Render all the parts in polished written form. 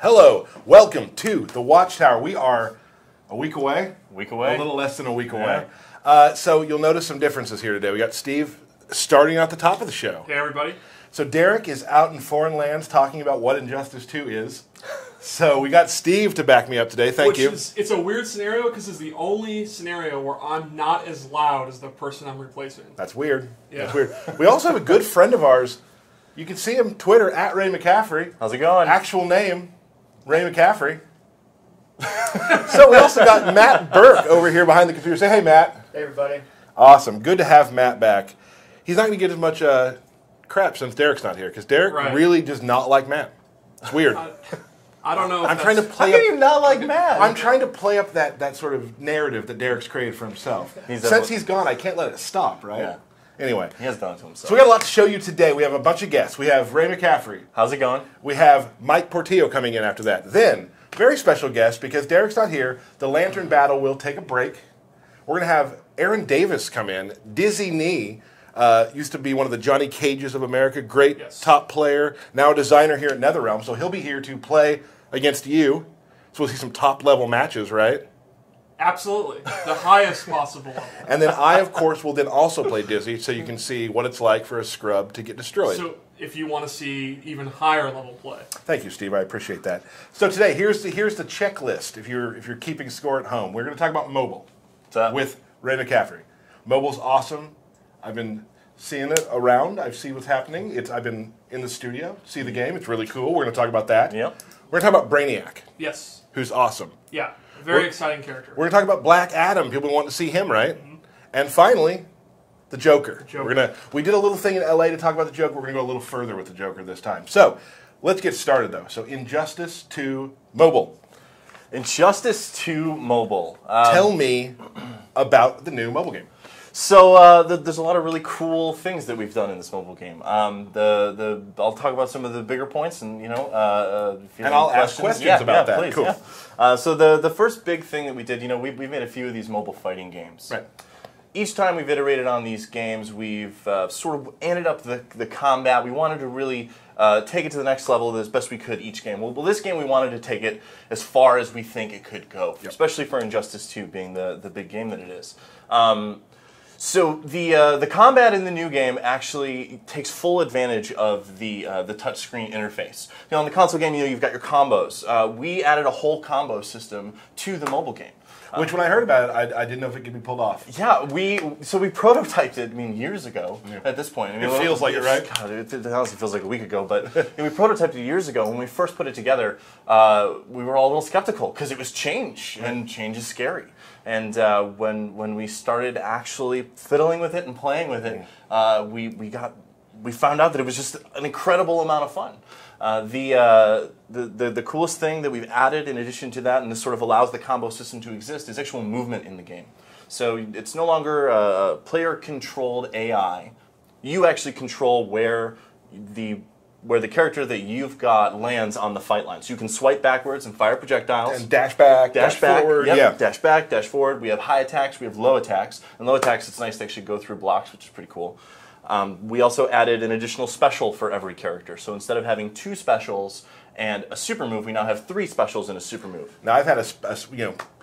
Hello, welcome to the Watchtower. We are a week away. A week away. A little less than a week Yeah. away. So you'll notice some differences here today. We got Steve starting at the top of the show. Hey, everybody. So Derek is out in foreign lands talking about what Injustice 2 is. So we got Steve to back me up today. Thank you. It's a weird scenario because it's the only scenario where I'm not as loud as the person I'm replacing. That's weird. Yeah. That's weird. We also have a good friend of ours. You can see him Twitter at Ray McCaffrey. How's it going? Actual name, Ray McCaffrey. So we also got Matt Burke over here behind the computer. Say hey, Matt. Hey, everybody. Awesome. Good to have Matt back. He's not going to get as much crap since Derek's not here, because Derek really does not like Matt. It's weird. I don't know if I'm trying to play How can you not like Matt? I'm trying to play up that sort of narrative that Derek's created for himself. Since he's gone, I can't let it stop, right? Yeah. Anyway. He has done it to himself. So we got a lot to show you today. We have a bunch of guests. We have Ray McCaffrey. How's it going? We have Mike Portillo coming in after that. Then, very special guest, because Derek's not here, the Lantern Battle will take a break. We're going to have Aaron Davis come in. Dizzy Knee used to be one of the Johnny Cages of America. Great top player. Now a designer here at NetherRealm. So he'll be here to play against you. So we'll see some top-level matches, right? Absolutely. The highest possible level. And then I, of course, will then also play Dizzy, so you can see what it's like for a scrub to get destroyed. So if you want to see even higher level play. Thank you, Steve. I appreciate that. So today, here's the checklist. If you're keeping score at home, we're going to talk about mobile with Ray McCaffrey. Mobile's awesome. I've been seeing it around. I've seen what's happening. I've been in the studio, see the game. It's really cool. We're going to talk about that. Yep. We're going to talk about Brainiac. Yes. Who's awesome. Yeah. Very exciting character. We're going to talk about Black Adam. People want to see him, right? Mm-hmm. And finally, the Joker. We did a little thing in LA to talk about the Joker. We're going to go a little further with the Joker this time. So let's get started, though. So Injustice 2 Mobile. Injustice 2 Mobile. Tell me about the new mobile game. So there's a lot of really cool things that we've done in this mobile game. I'll talk about some of the bigger points, and if you and I'll ask questions about that. Please, cool. Yeah. So the first big thing that we did, we've made a few of these mobile fighting games. Right. Each time we've iterated on these games, we've sort of ended up the combat. We wanted to really take it to the next level as best we could each game. Well, this game we wanted to take it as far as we think it could go, especially for Injustice 2 being the big game that it is. So the combat in the new game actually takes full advantage of the touchscreen interface. On the console game, you've got your combos. We added a whole combo system to the mobile game. Which, when I heard about it, I didn't know if it could be pulled off. Yeah, we prototyped it. years ago. At this point, it feels like it, right? God, it honestly feels like a week ago. But we prototyped it years ago. When we first put it together, we were all a little skeptical because it was change, and change is scary. And when we started actually fiddling with it and playing with it, we found out that it was just an incredible amount of fun. The coolest thing that we've added in addition to that, and this sort of allows the combo system to exist, is actual movement in the game. So it's no longer a player-controlled AI. You actually control where the character that you've got lands on the fight line. So you can swipe backwards and fire projectiles. And dash back, dash forward. Yep, yeah. Dash back, dash forward. We have high attacks, we have low attacks. And low attacks, it's nice to actually go through blocks, which is pretty cool. We also added an additional special for every character. So instead of having 2 specials and a super move, we now have 3 specials and a super move. Now I've had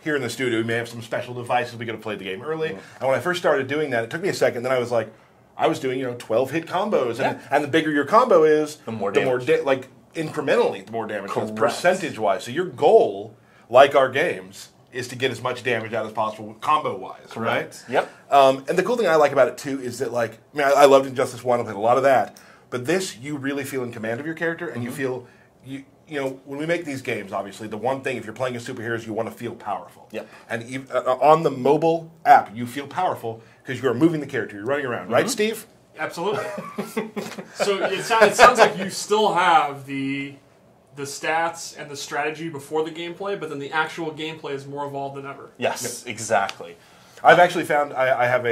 here in the studio, we may have some special devices. We could have played the game early. And when I first started doing that, it took me a second. Then I was like, I was doing 12-hit combos, and the bigger your combo is, the more damage. Like incrementally, the more damage, percentage-wise. So your goal, like our games, is to get as much damage out as possible combo-wise, right? Yep. And the cool thing I like about it too is that I loved Injustice 1. I played a lot of that, but this you really feel in command of your character, and you feel when we make these games, obviously the one thing if you're playing a superhero is you want to feel powerful. Yep. And on the mobile app, you feel powerful because you're moving the character, you're running around, right, Steve? Absolutely. So it sounds like you still have the stats and the strategy before the gameplay, but then the actual gameplay is more evolved than ever. Yes, exactly. I've actually found I have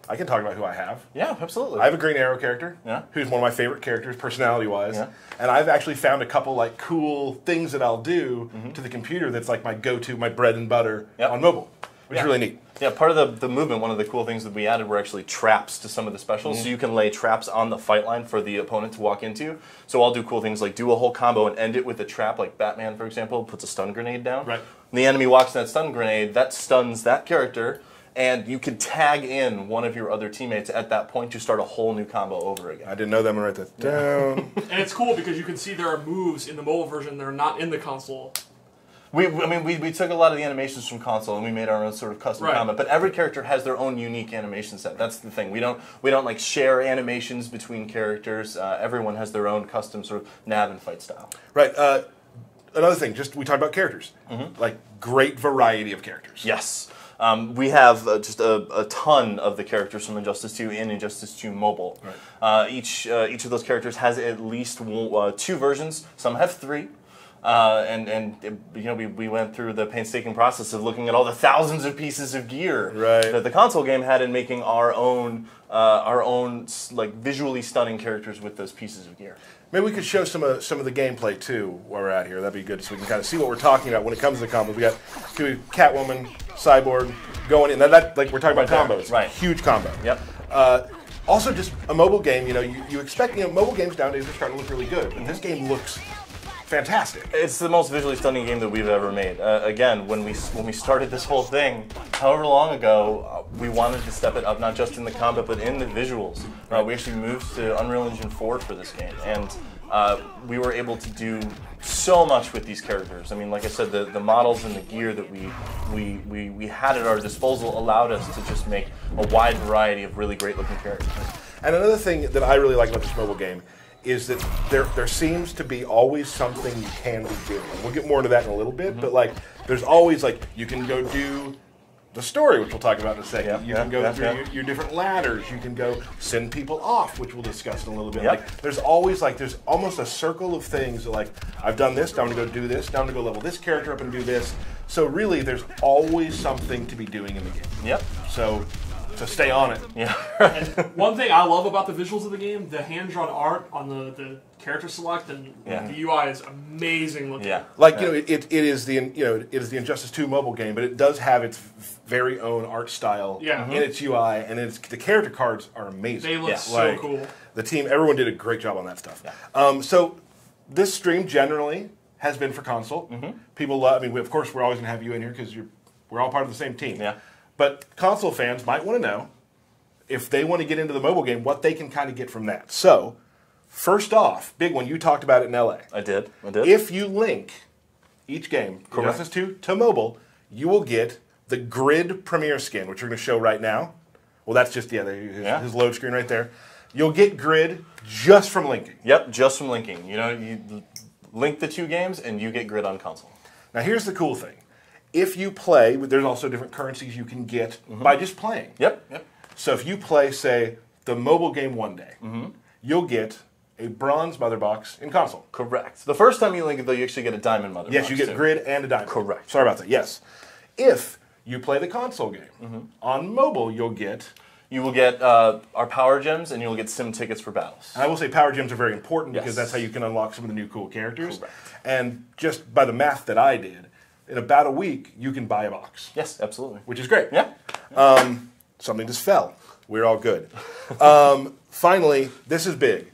I can talk about who I have. Yeah, absolutely. I have a Green Arrow character, who's one of my favorite characters, personality-wise. Yeah. And I've actually found a couple cool things that I'll do to the computer that's like my go-to, my bread and butter on mobile. which is really neat. Yeah, part of the movement, one of the cool things that we added were actually traps to some of the specials. So you can lay traps on the fight line for the opponent to walk into. So I'll do cool things like do a whole combo and end it with a trap, like Batman, for example, puts a stun grenade down. Right. When the enemy walks in that stun grenade, that stuns that character, and you can tag in one of your other teammates at that point to start a whole new combo over again. I didn't know that. I'm going to write that down. And it's cool because you can see there are moves in the mobile version that are not in the console. We took a lot of the animations from console and we made our own sort of custom combat. But every character has their own unique animation set. That's the thing. We don't like share animations between characters. Everyone has their own custom sort of nav and fight style. Right. Another thing, we talked about characters. Like great variety of characters. Yes. We have just a ton of the characters from Injustice 2 in Injustice 2 Mobile. Right. Each of those characters has at least 2 versions. Some have 3. We went through the painstaking process of looking at all the thousands of pieces of gear that the console game had and making our own like visually stunning characters with those pieces of gear. Maybe we could show some of the gameplay too while we're out here. That'd be good, so we can kind of see what we're talking about when it comes to the combos. We got Catwoman, Cyborg going in. That like we're talking about combos, right? Huge combo. Yep. Also, just a mobile game. You expect mobile games nowadays are starting to look really good, but this game looks fantastic. It's the most visually stunning game that we've ever made. Again, when we started this whole thing, however long ago, we wanted to step it up, not just in the combat, but in the visuals. We actually moved to Unreal Engine 4 for this game, and we were able to do so much with these characters. I mean, like I said, the models and the gear that we had at our disposal allowed us to just make a wide variety of really great-looking characters. And another thing that I really like about this mobile game is that there seems to be always something you can be doing. We'll get more into that in a little bit, but like there's always like you can go do the story, which we'll talk about in a second. You can go through your different ladders. You can go send people off, which we'll discuss in a little bit. Like there's always there's almost a circle of things that, like I've done this, now I'm gonna go do this, now I'm gonna go level this character up and do this. So really there's always something to be doing in the game. Yep. So stay on it. Yeah. And one thing I love about the visuals of the game, the hand-drawn art on the character select and the UI is amazing looking. Yeah. Like it is the Injustice 2 mobile game, but it does have its very own art style in its UI, and the character cards are amazing. They look so cool. The team, everyone did a great job on that stuff. Yeah. So this stream generally has been for console. People love. I mean, of course, we're always going to have you in here because we're all part of the same team. Yeah. But console fans might want to know, if they want to get into the mobile game, what they can kind of get from that. So, first off, big one, you talked about it in LA. I did. If you link each game, Injustice 2 to mobile, you will get the Grid Premiere skin, which we're going to show right now. Well, that's just, his load screen right there. You'll get Grid just from linking. Yep, just from linking. You link the 2 games and you get Grid on console. Now, here's the cool thing. If you play, there's also different currencies you can get by just playing. Yep. So if you play, say, the mobile game one day, you'll get a bronze mother box in console. Correct. The first time you link it, though, you actually get a diamond mother box. Yes, you get Grid and a diamond. Correct. Sorry about that. Yes. If you play the console game, on mobile you'll get... You will get our power gems, and you will get sim tickets for battles. And I will say power gems are very important because that's how you can unlock some of the new cool characters. Correct. And just by the math that I did, in about a week, you can buy a box. Yes, absolutely. Which is great. Yeah. Something just fell. We're all good. Finally, this is big.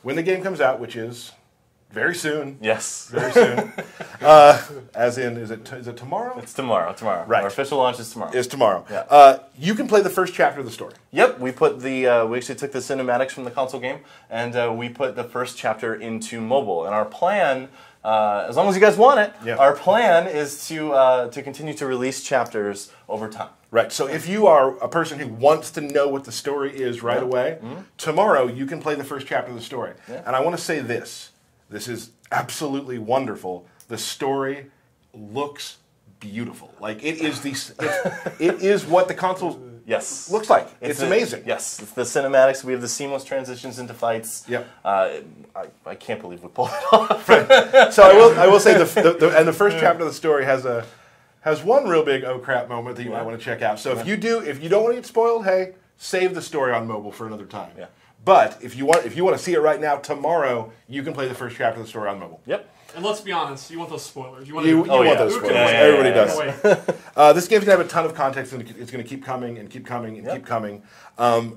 When the game comes out, which is very soon. Yes. Very soon. As in, is it tomorrow? It's tomorrow. Right. Our official launch is tomorrow. It's tomorrow. Yeah. You can play the first chapter of the story. Yep. We put we actually took the cinematics from the console game, and we put the first chapter into mobile. And our plan, as long as you guys want it, our plan is to continue to release chapters over time. Right, so if you are a person who wants to know what the story is right away, tomorrow you can play the first chapter of the story. Yeah. And I want to say this is absolutely wonderful. The story looks beautiful. Like it is it is what the console looks like. It's amazing. Yes, it's the cinematics. We have the seamless transitions into fights. Yep. I can't believe we pulled it off. Right. So I will say the first chapter of the story has one real big oh crap moment that you might want to check out. So if you don't want to get spoiled, hey, save the story on mobile for another time. Yeah. But if you want to see it right now, tomorrow you can play the first chapter of the story on mobile. Yep. And let's be honest, you want those spoilers. You want, You want those Who can spoilers. wait? Everybody Who does. can wait? This game's going to have a ton of context, and it's going to keep coming and keep coming and keep coming.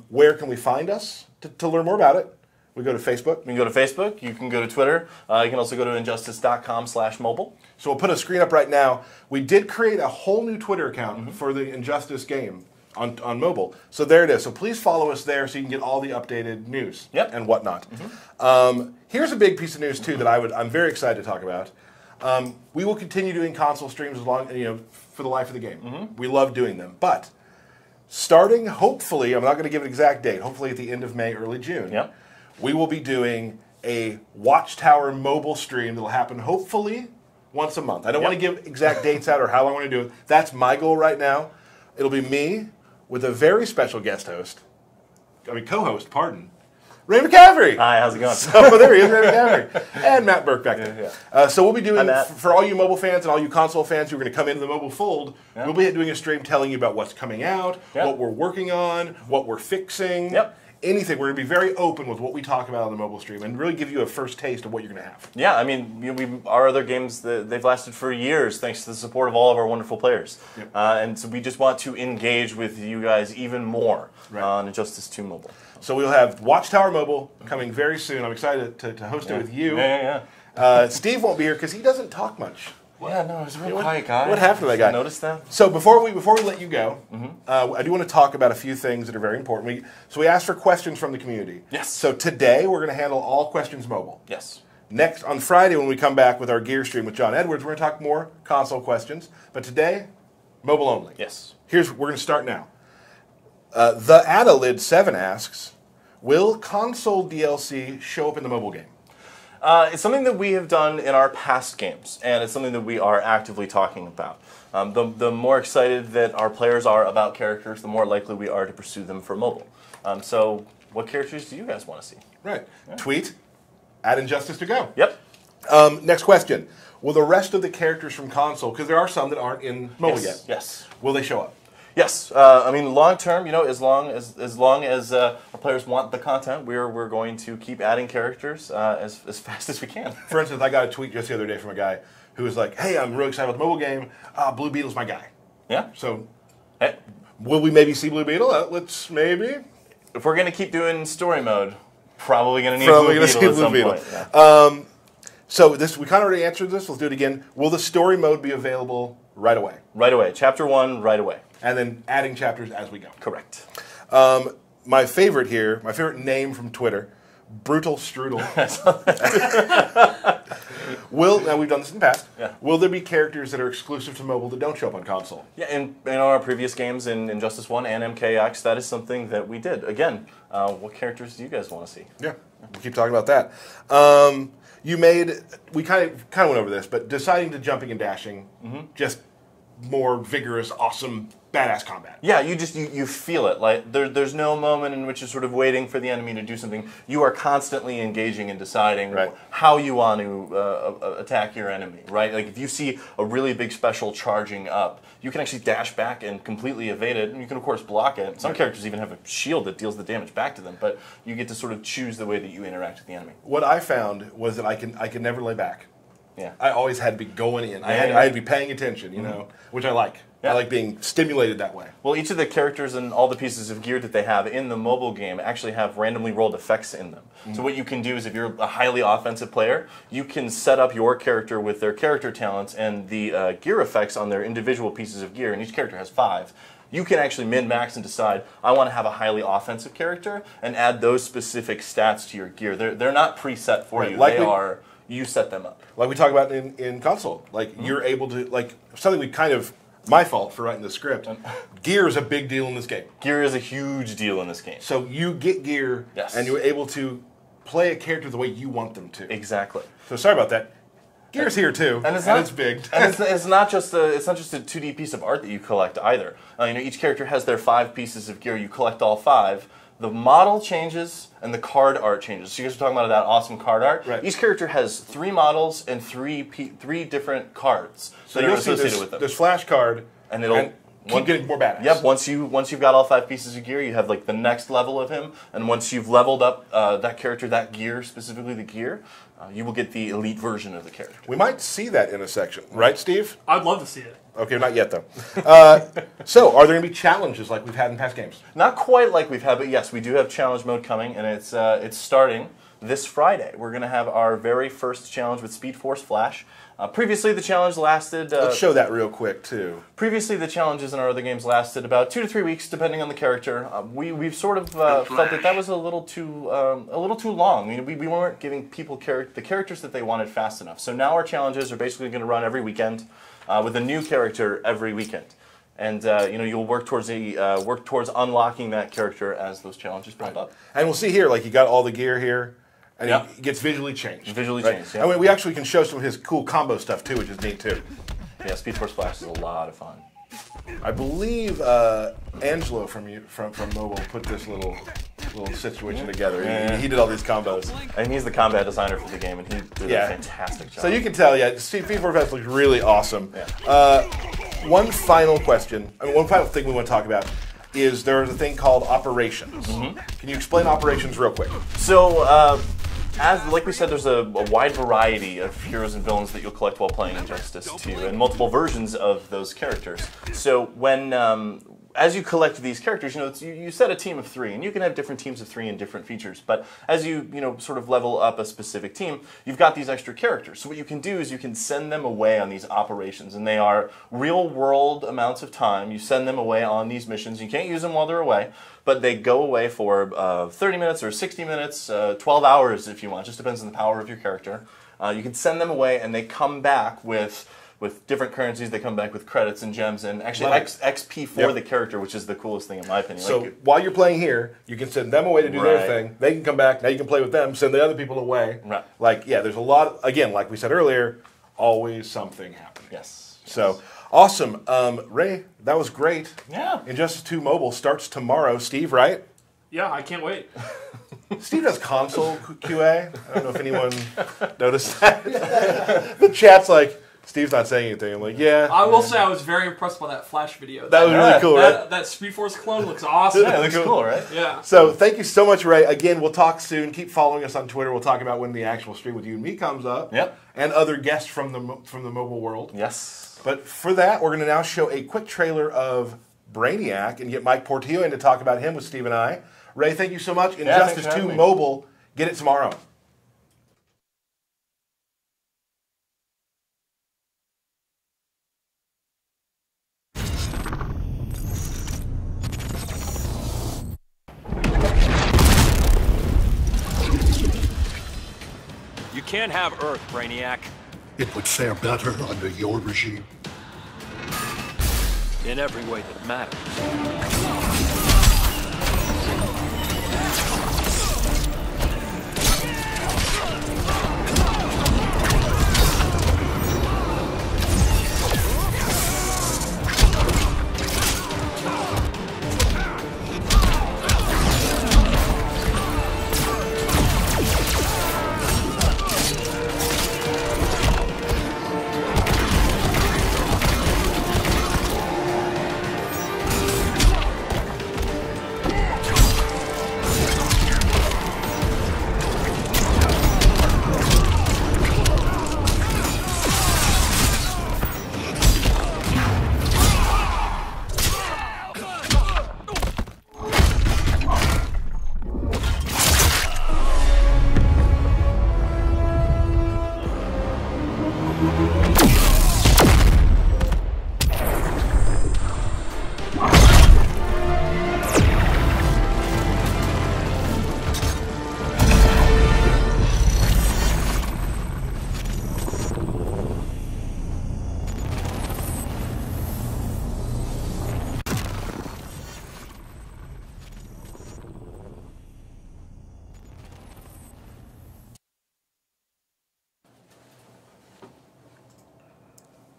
Where can we find us to learn more about it? We go to Facebook. You can go to Facebook. You can go to Twitter. You can also go to injustice.com/mobile. So we'll put a screen up right now. We did create a whole new Twitter account for the Injustice game on mobile. So there it is. So please follow us there so you can get all the updated news and whatnot. Here's a big piece of news too that I'm very excited to talk about. We will continue doing console streams as long for the life of the game. We love doing them, but starting hopefully, I'm not going to give an exact date. Hopefully at the end of May, early June. We will be doing a Watchtower mobile stream that will happen hopefully once a month. I don't want to give exact dates out or how I want to do it. That's my goal right now. It'll be me with a very special guest host. Co-host, pardon. Ray McCaffrey. Hi, how's it going? So there he is, Ray McCaffrey. And Matt Burke back there. So we'll be doing, for all you mobile fans and all you console fans who are going to come into the mobile fold, we'll be doing a stream telling you about what's coming out, what we're working on, what we're fixing. Anything. We're going to be very open with what we talk about on the mobile stream and really give you a first taste of what you're going to have. Yeah, I mean, our other games, they've lasted for years thanks to the support of all of our wonderful players. And so we just want to engage with you guys even more on Injustice 2 Mobile. So we'll have Watchtower Mobile coming very soon. I'm excited to host it with you. Steve won't be here because he doesn't talk much. Yeah, no, he's a real quiet guy. What happened to that guy? You noticed that? So before we let you go, I do want to talk about a few things that are very important. So we asked for questions from the community. Yes. So today we're going to handle all questions mobile. Yes. Next, on Friday when we come back with our gear stream with John Edwards, we're going to talk more console questions. But today, mobile only. Yes. We're going to start now. The Adalid7 asks, will console DLC show up in the mobile game? It's something that we have done in our past games, and it's something that we are actively talking about. The more excited that our players are about characters, the more likely we are to pursue them for mobile. So what characters do you guys want to see? Right. Tweet, @Injustice to go. Yep. Next question. Will the rest of the characters from console, because there are some that aren't in mobile yet, will they show up? Yes, I mean long term, as long as our players want the content, we're going to keep adding characters as fast as we can. For instance, I got a tweet just the other day from a guy who was like, "Hey, I'm really excited about the mobile game. Blue Beetle's my guy." Yeah. So, will we maybe see Blue Beetle? Let's maybe. If we're gonna keep doing story mode, probably gonna need Blue Beetle at some point. Yeah. So we kind of already answered this. Let's do it again. Will the story mode be available right away? Right away. Chapter 1, right away. And then adding chapters as we go. Correct. My favorite here, my favorite name from Twitter, Brutal Strudel. Now we've done this in the past. Will there be characters that are exclusive to mobile that don't show up on console? Yeah, in our previous games in Injustice 1 and MKX, that is something that we did. Again, what characters do you guys want to see? Yeah, we'll keep talking about that. We kind of went over this, but deciding to jumping and dashing, just more vigorous, awesome, badass combat. Yeah, you feel it. Like there's no moment in which you're sort of waiting for the enemy to do something. You are constantly engaging and deciding how you want to attack your enemy. Right? Like if you see a really big special charging up, you can actually dash back and completely evade it, and you can of course block it. Some characters even have a shield that deals the damage back to them, but you get to sort of choose the way that you interact with the enemy. What I found was that I can never lay back. Yeah. I always had to be going in. I had to be paying attention, which I like. I like being stimulated that way. Well, each of the characters and all the pieces of gear that they have in the mobile game actually have randomly rolled effects in them. So what you can do is if you're a highly offensive player, you can set up your character with their character talents and the gear effects on their individual pieces of gear, and each character has 5. You can actually min-max and decide, I want to have a highly offensive character, and add those specific stats to your gear. They're not preset for you. You set them up. Like we talk about in console. Like you're able to, something we kind of, my fault for writing the script, gear is a big deal in this game. Gear is a huge deal in this game. So you get gear, and you're able to play a character the way you want them to. Exactly. So sorry about that. Gear's here too, and it's big. And it's not just a 2D piece of art that you collect either. Each character has their 5 pieces of gear. You collect all 5. The model changes and the card art changes. So you guys are talking about that awesome card art. Right. Each character has 3 models and 3 different cards that are associated with them. There's flash card, and it'll keep getting more badass. Yep. Once you've got all 5 pieces of gear, you have like the next level of him, and once you've leveled up that character, that gear, specifically the gear, you will get the elite version of the character. We might see that in a section, right, Steve? I'd love to see it. Okay, not yet though. So, are there going to be challenges like we've had in past games? Not quite like we've had, but yes, we do have challenge mode coming, and it's starting this Friday. We're going to have our very first challenge with Speed Force Flash. Previously, the challenge lasted... Let's show that real quick, too. Previously, the challenges in our other games lasted about 2 to 3 weeks, depending on the character. We've sort of felt that was a little too long. I mean, we weren't giving people the characters that they wanted fast enough. So now our challenges are basically going to run every weekend with a new character every weekend. And you'll work towards unlocking that character as those challenges build up. And we'll see here, like you got all the gear here. And he gets visually changed. Visually changed, yeah. I mean, we actually can show some of his cool combo stuff, too, which is neat, too. Yeah, Speed Force Flash is a lot of fun. I believe Angelo from Mobile put this little situation together. Yeah. He did all these combos. And he's the combat designer for the game, and he did a fantastic job. So you can tell, Speed Force Flash looks really awesome. Yeah. One final question, one final thing we want to talk about is there's a thing called operations. Mm-hmm. Can you explain operations real quick? So, like we said, there's a wide variety of heroes and villains that you'll collect while playing Injustice 2, and multiple versions of those characters. So when, as you collect these characters, you set a team of 3, and you can have different teams of 3 and different features. But as you sort of level up a specific team, you've got these extra characters. So what you can do is you can send them away on these operations, and they are real-world amounts of time. You send them away on these missions. You can't use them while they're away, but they go away for 30 minutes or 60 minutes, 12 hours if you want. It just depends on the power of your character. You can send them away, and they come back with different currencies. They come back with credits and gems and actually XP for the character, which is the coolest thing in my opinion. So while you're playing here, you can send them away to do their thing. They can come back. Now you can play with them, send the other people away. Right. Like, there's a lot, again, like we said earlier, always something happening. Yes. So, awesome. Ray, that was great. Yeah. Injustice 2 Mobile starts tomorrow. Steve, right? Yeah, I can't wait. Steve does console QA. I don't know if anyone noticed that. The chat's like, Steve's not saying anything. I'm like, yeah. I will say I was very impressed by that Flash video. That was really cool, right? That Speed Force clone looks awesome. Yeah, it looks cool, right? Yeah. So thank you so much, Ray. Again, we'll talk soon. Keep following us on Twitter. We'll talk about when the actual stream with you and me comes up. Yep. And other guests from the mobile world. Yes. But for that, we're going to now show a quick trailer of Brainiac and get Mike Portillo in to talk about him with Steve and I. Ray, thank you so much. Injustice 2 Mobile. Get it tomorrow. You can't have Earth, Brainiac. It would fare better under your regime. In every way that matters.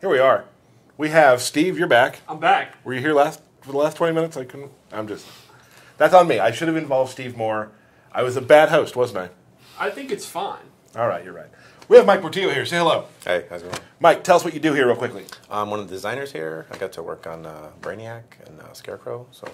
Here we are. We have Steve, you're back. I'm back. Were you here for the last 20 minutes? That's on me. I should have involved Steve more. I was a bad host, wasn't I? I think it's fine. All right, you're right. We have Mike Portillo here. Say hello. Hey, how's it going? Mike, tell us what you do here real quickly. I'm one of the designers here. I got to work on Brainiac and Scarecrow, so...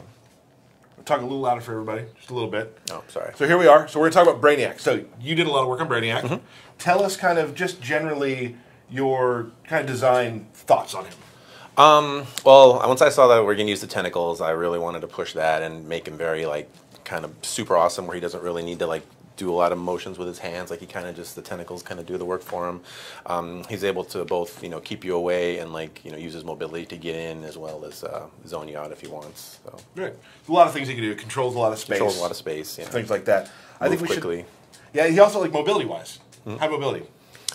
Talk a little louder for everybody, just a little bit. Oh, sorry. So here we are. So we're going to talk about Brainiac. So you did a lot of work on Brainiac. Mm-hmm. Tell us kind of just generally your kind of design thoughts on him. Well, once I saw that we're going to use the tentacles, I really wanted to push that and make him very, like, kind of super awesome, where he doesn't really need to, like, do a lot of motions with his hands. Like, he kind of just, the tentacles kind of do the work for him. He's able to both, you know, keep you away and, like, you know, use his mobility to get in, as well as zone you out if he wants. So. Right. A lot of things he can do. Controls a lot of space. Controls a lot of space, yeah. Things like that. I think we quickly. should... Yeah, he also, like, mobility-wise. High mobility.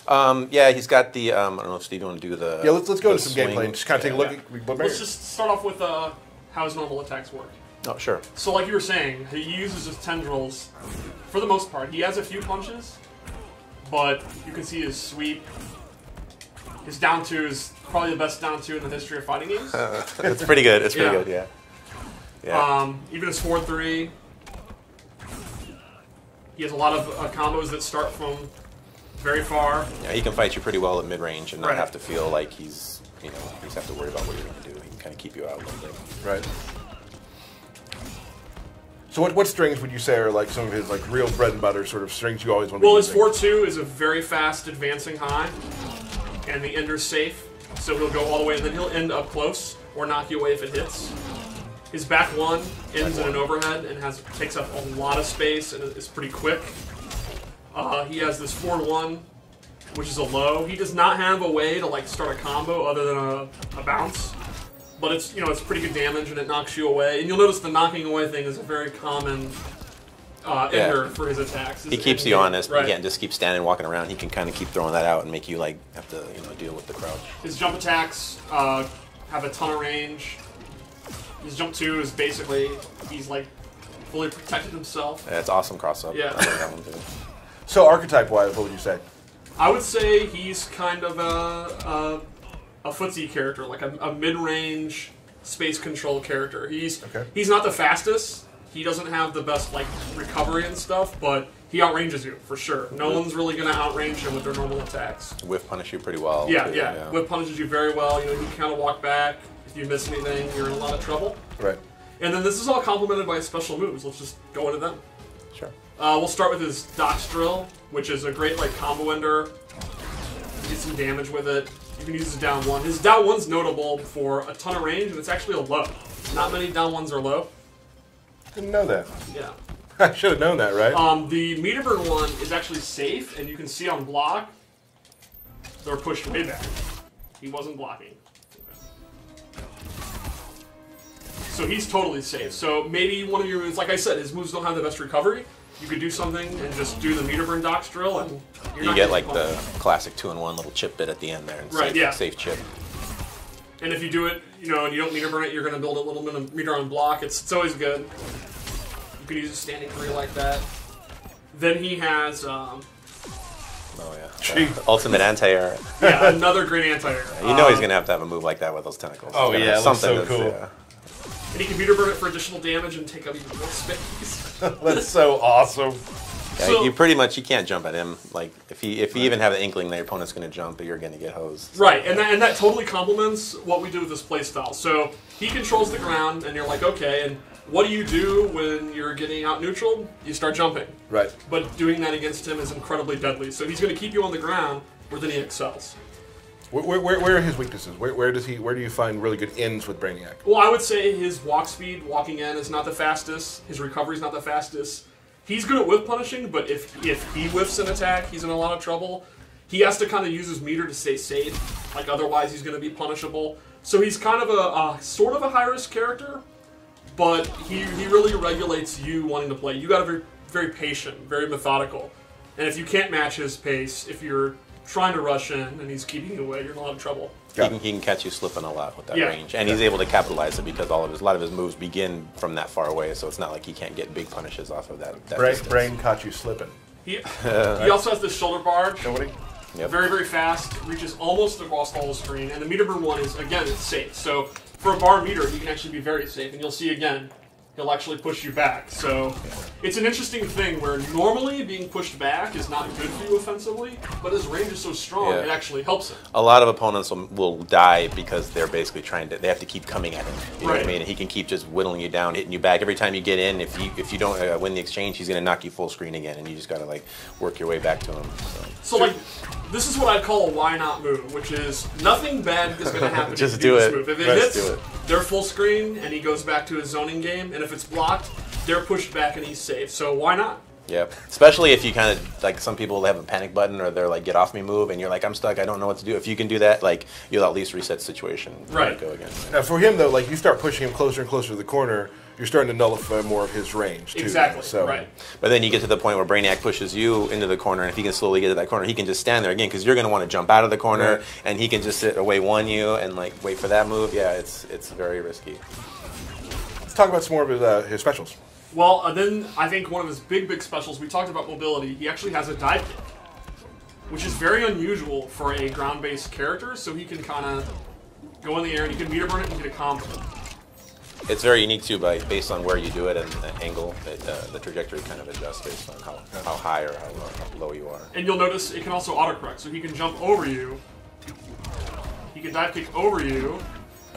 Yeah, he's got the, I don't know if Steve, you want to do the... Yeah, let's go into some swing. gameplay and just kind of take a look at... Let's just start off with how his normal attacks work. Oh, sure. So like you were saying, he uses his tendrils for the most part. He has a few punches, but you can see his sweep. His down two is probably the best down two in the history of fighting games. It's pretty good. It's pretty good, yeah. Yeah. Even his 4-3. He has a lot of combos that start from very far. Yeah, he can fight you pretty well at mid-range and not Right. have to feel like he's, you know, you just have to worry about what you're going to do. He can kind of keep you out a little bit. Right. So what strings would you say are like some of his like real bread and butter sort of strings you always want to Well, be his using? 4-2 is a very fast advancing high, and the ender's safe, so he'll go all the way, and then he'll end up close or knock you away if it hits. His back one ends in an overhead and takes up a lot of space and is pretty quick. He has this 4-1, which is a low. He does not have a way to like start a combo other than a bounce. But it's, you know, it's pretty good damage and it knocks you away. And you'll notice the knocking away thing is a very common ender for his attacks. He keeps you honest. Right. You can't just keep standing, walking around. He can kind of keep throwing that out and make you like have to, you know, deal with the crouch. His jump attacks have a ton of range. His jump 2 is basically, he's like fully protected himself. Yeah, it's awesome cross up. Yeah. I like that one too. So archetype-wise, what would you say? I would say he's kind of a footsie character, like a mid-range space control character. He's not the fastest. He doesn't have the best like recovery and stuff, but he outranges you for sure. No one's really going to outrange him with their normal attacks. Whiff punish you pretty well. Yeah, too, yeah. Whip punishes you very well. You know, you can kind of walk back. If you miss anything, you're in a lot of trouble. Right. And then this is all complemented by his special moves. Let's just go into them. Sure. We'll start with his Dox Drill, which is a great like combo ender. You get some damage with it. You can use his down one. His down one's notable for a ton of range, and it's actually a low. Not many down ones are low. Didn't know that. Yeah. I should have known that, right? The meter burn one is actually safe, and you can see on block, they're pushed way back. He wasn't blocking. So he's totally safe. So maybe one of your moves, like I said, his moves don't have the best recovery. You could do something and just do the meter burn Dox Drill, and you're You not get getting like pumped. the classic 2-in-1 little chip bit at the end there. And Right, safe, yeah. Safe chip. And if you do it, you know, and you don't meter burn it, you're going to build a little bit of meter on block. It's always good. You could use a standing 3 like that. Then he has, Oh yeah. Ultimate anti-air. yeah, another great anti-air. You know he's gonna have a move like that with those tentacles. Oh, He's gonna yeah, have it looks something so that's- cool. yeah. And he can meter burn it for additional damage and take up even more space. That's so awesome. Yeah, So- you pretty much you can't jump at him. Like if you even have an inkling that your opponent's going to jump, you're going to get hosed. Right, and that totally complements what we do with this playstyle. So he controls the ground, and you're like, okay, and what do you do when you're getting out neutral? You start jumping. Right. But doing that against him is incredibly deadly. So he's going to keep you on the ground, where then he excels. Where are his weaknesses? Where do you find really good ends with Brainiac? Well, I would say his walk speed, walking in, is not the fastest. His recovery is not the fastest. He's good at whiff punishing, but if he whiffs an attack, he's in a lot of trouble. He has to kind of use his meter to stay safe. Like otherwise, he's going to be punishable. So he's kind of a sort of a high risk character, but he really regulates you wanting to play. You got to be very patient, very methodical, and if you can't match his pace, if you're trying to rush in and he's keeping you away, you're in a lot of trouble. He can catch you slipping a lot with that Yeah. range, and he's able to capitalize it because a lot of his moves begin from that far away. So it's not like he can't get big punishes off of that. distance. Brain caught you slipping. He also has this shoulder barge. Nobody? Yep. Very, very fast, reaches almost across the whole screen, and the meter burn one is, again, it's safe. So for a bar meter, you can actually be very safe, and you'll see again, he'll actually push you back. So it's an interesting thing where normally being pushed back is not good for you offensively, but his range is so strong, it actually helps him. A lot of opponents will die because they're basically they have to keep coming at him. You know what I mean? And he can keep just whittling you down, hitting you back. Every time you get in, if you don't win the exchange, he's going to knock you full screen again, and you just got to like work your way back to him. So like, this is what I'd call a why not move, which is nothing bad is going to happen just if you do this it. move. If it Just hits, do it. they're full screen, and he goes back to his zoning game, and if it's blocked, they're pushed back and he's safe. So why not? Yeah, especially if you kind of, like some people have a panic button or they're like get off me move and you're like I'm stuck, I don't know what to do. If you can do that, like you'll at least reset the situation. Right. Go again. Now for him though, like you start pushing him closer and closer to the corner, you're starting to nullify more of his range too. Exactly. So. Right. But then you get to the point where Brainiac pushes you into the corner, and if he can slowly get to that corner, he can just stand there again because you're going to want to jump out of the corner, Right. and he can just sit away one you and like wait for that move. Yeah, it's very risky. Let's talk about some more of his specials. Well, then I think one of his big specials, we talked about mobility, he actually has a dive kick, which is very unusual for a ground-based character, so he can kind of go in the air and he can meter burn it and get a combo. It's very unique too, based on where you do it and the angle. The trajectory kind of adjusts based on how high or how low you are. And you'll notice it can also autocorrect, so he can jump over you, he can dive kick over you.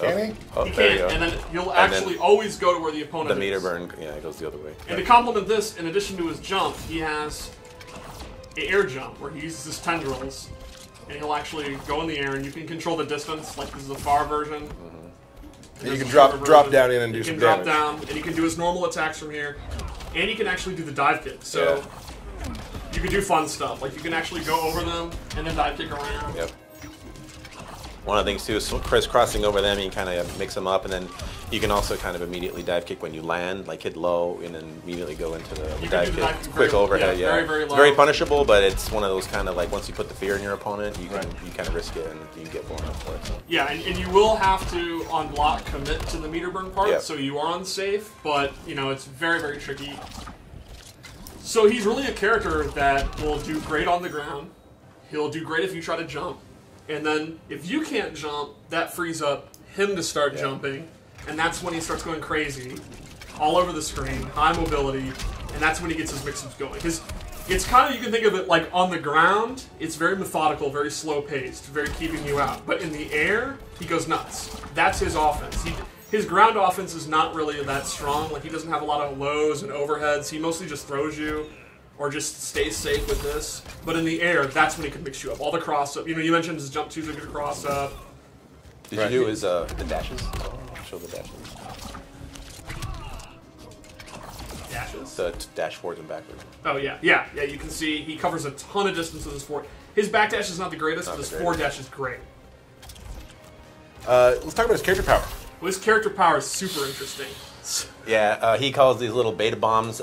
Can he? Oh, He there you can, go. and then he'll And actually then always go to where the opponent the meter is. burn, yeah, it goes the other way. And to complement this, in addition to his jump, he has an air jump where he uses his tendrils, and he'll actually go in the air, and you can control the distance, like this is a far version. And you can drop down in and do some damage. He can drop down, and he can do his normal attacks from here, and he can actually do the dive kick. So you can do fun stuff, like you can actually go over them and then dive kick around. Yep. One of the things too is crisscrossing over them, you kind of mix them up, and then you can also kind of immediately dive kick when you land, like hit low, and then immediately go into the You can dive do the kick. dive kick Quick very- overhead, yeah, very It's low. very punishable, but it's one of those kind of like once you put the fear in your opponent, you kind of risk it and you get blown up for it. So. Yeah, and you will have to on block commit to the meter burn part, Yep. so you are unsafe, but you know it's very tricky. So he's really a character that will do great on the ground. He'll do great if you try to jump. And then if you can't jump, that frees up him to start jumping, and that's when he starts going crazy, all over the screen, high mobility, and that's when he gets his mix-ups going. It's kind of, you can think of it like on the ground, it's very methodical, very slow-paced, very keeping you out. But in the air, he goes nuts. That's his offense. His ground offense is not really that strong. Like, he doesn't have a lot of lows and overheads. He mostly just throws you, or just stays safe with this. But in the air, that's when he can mix you up. All the cross-up. You know, you mentioned his jump 2's a good cross-up. Did you do his the dashes? Show the dashes. Dashes? The dash forwards and backwards. Oh, yeah. Yeah, you can see he covers a ton of distance with his forward. His back dash is not the greatest, but his forward dash is great. Let's talk about his character power. Well, his character power is super interesting. Yeah, he calls these little beta bombs.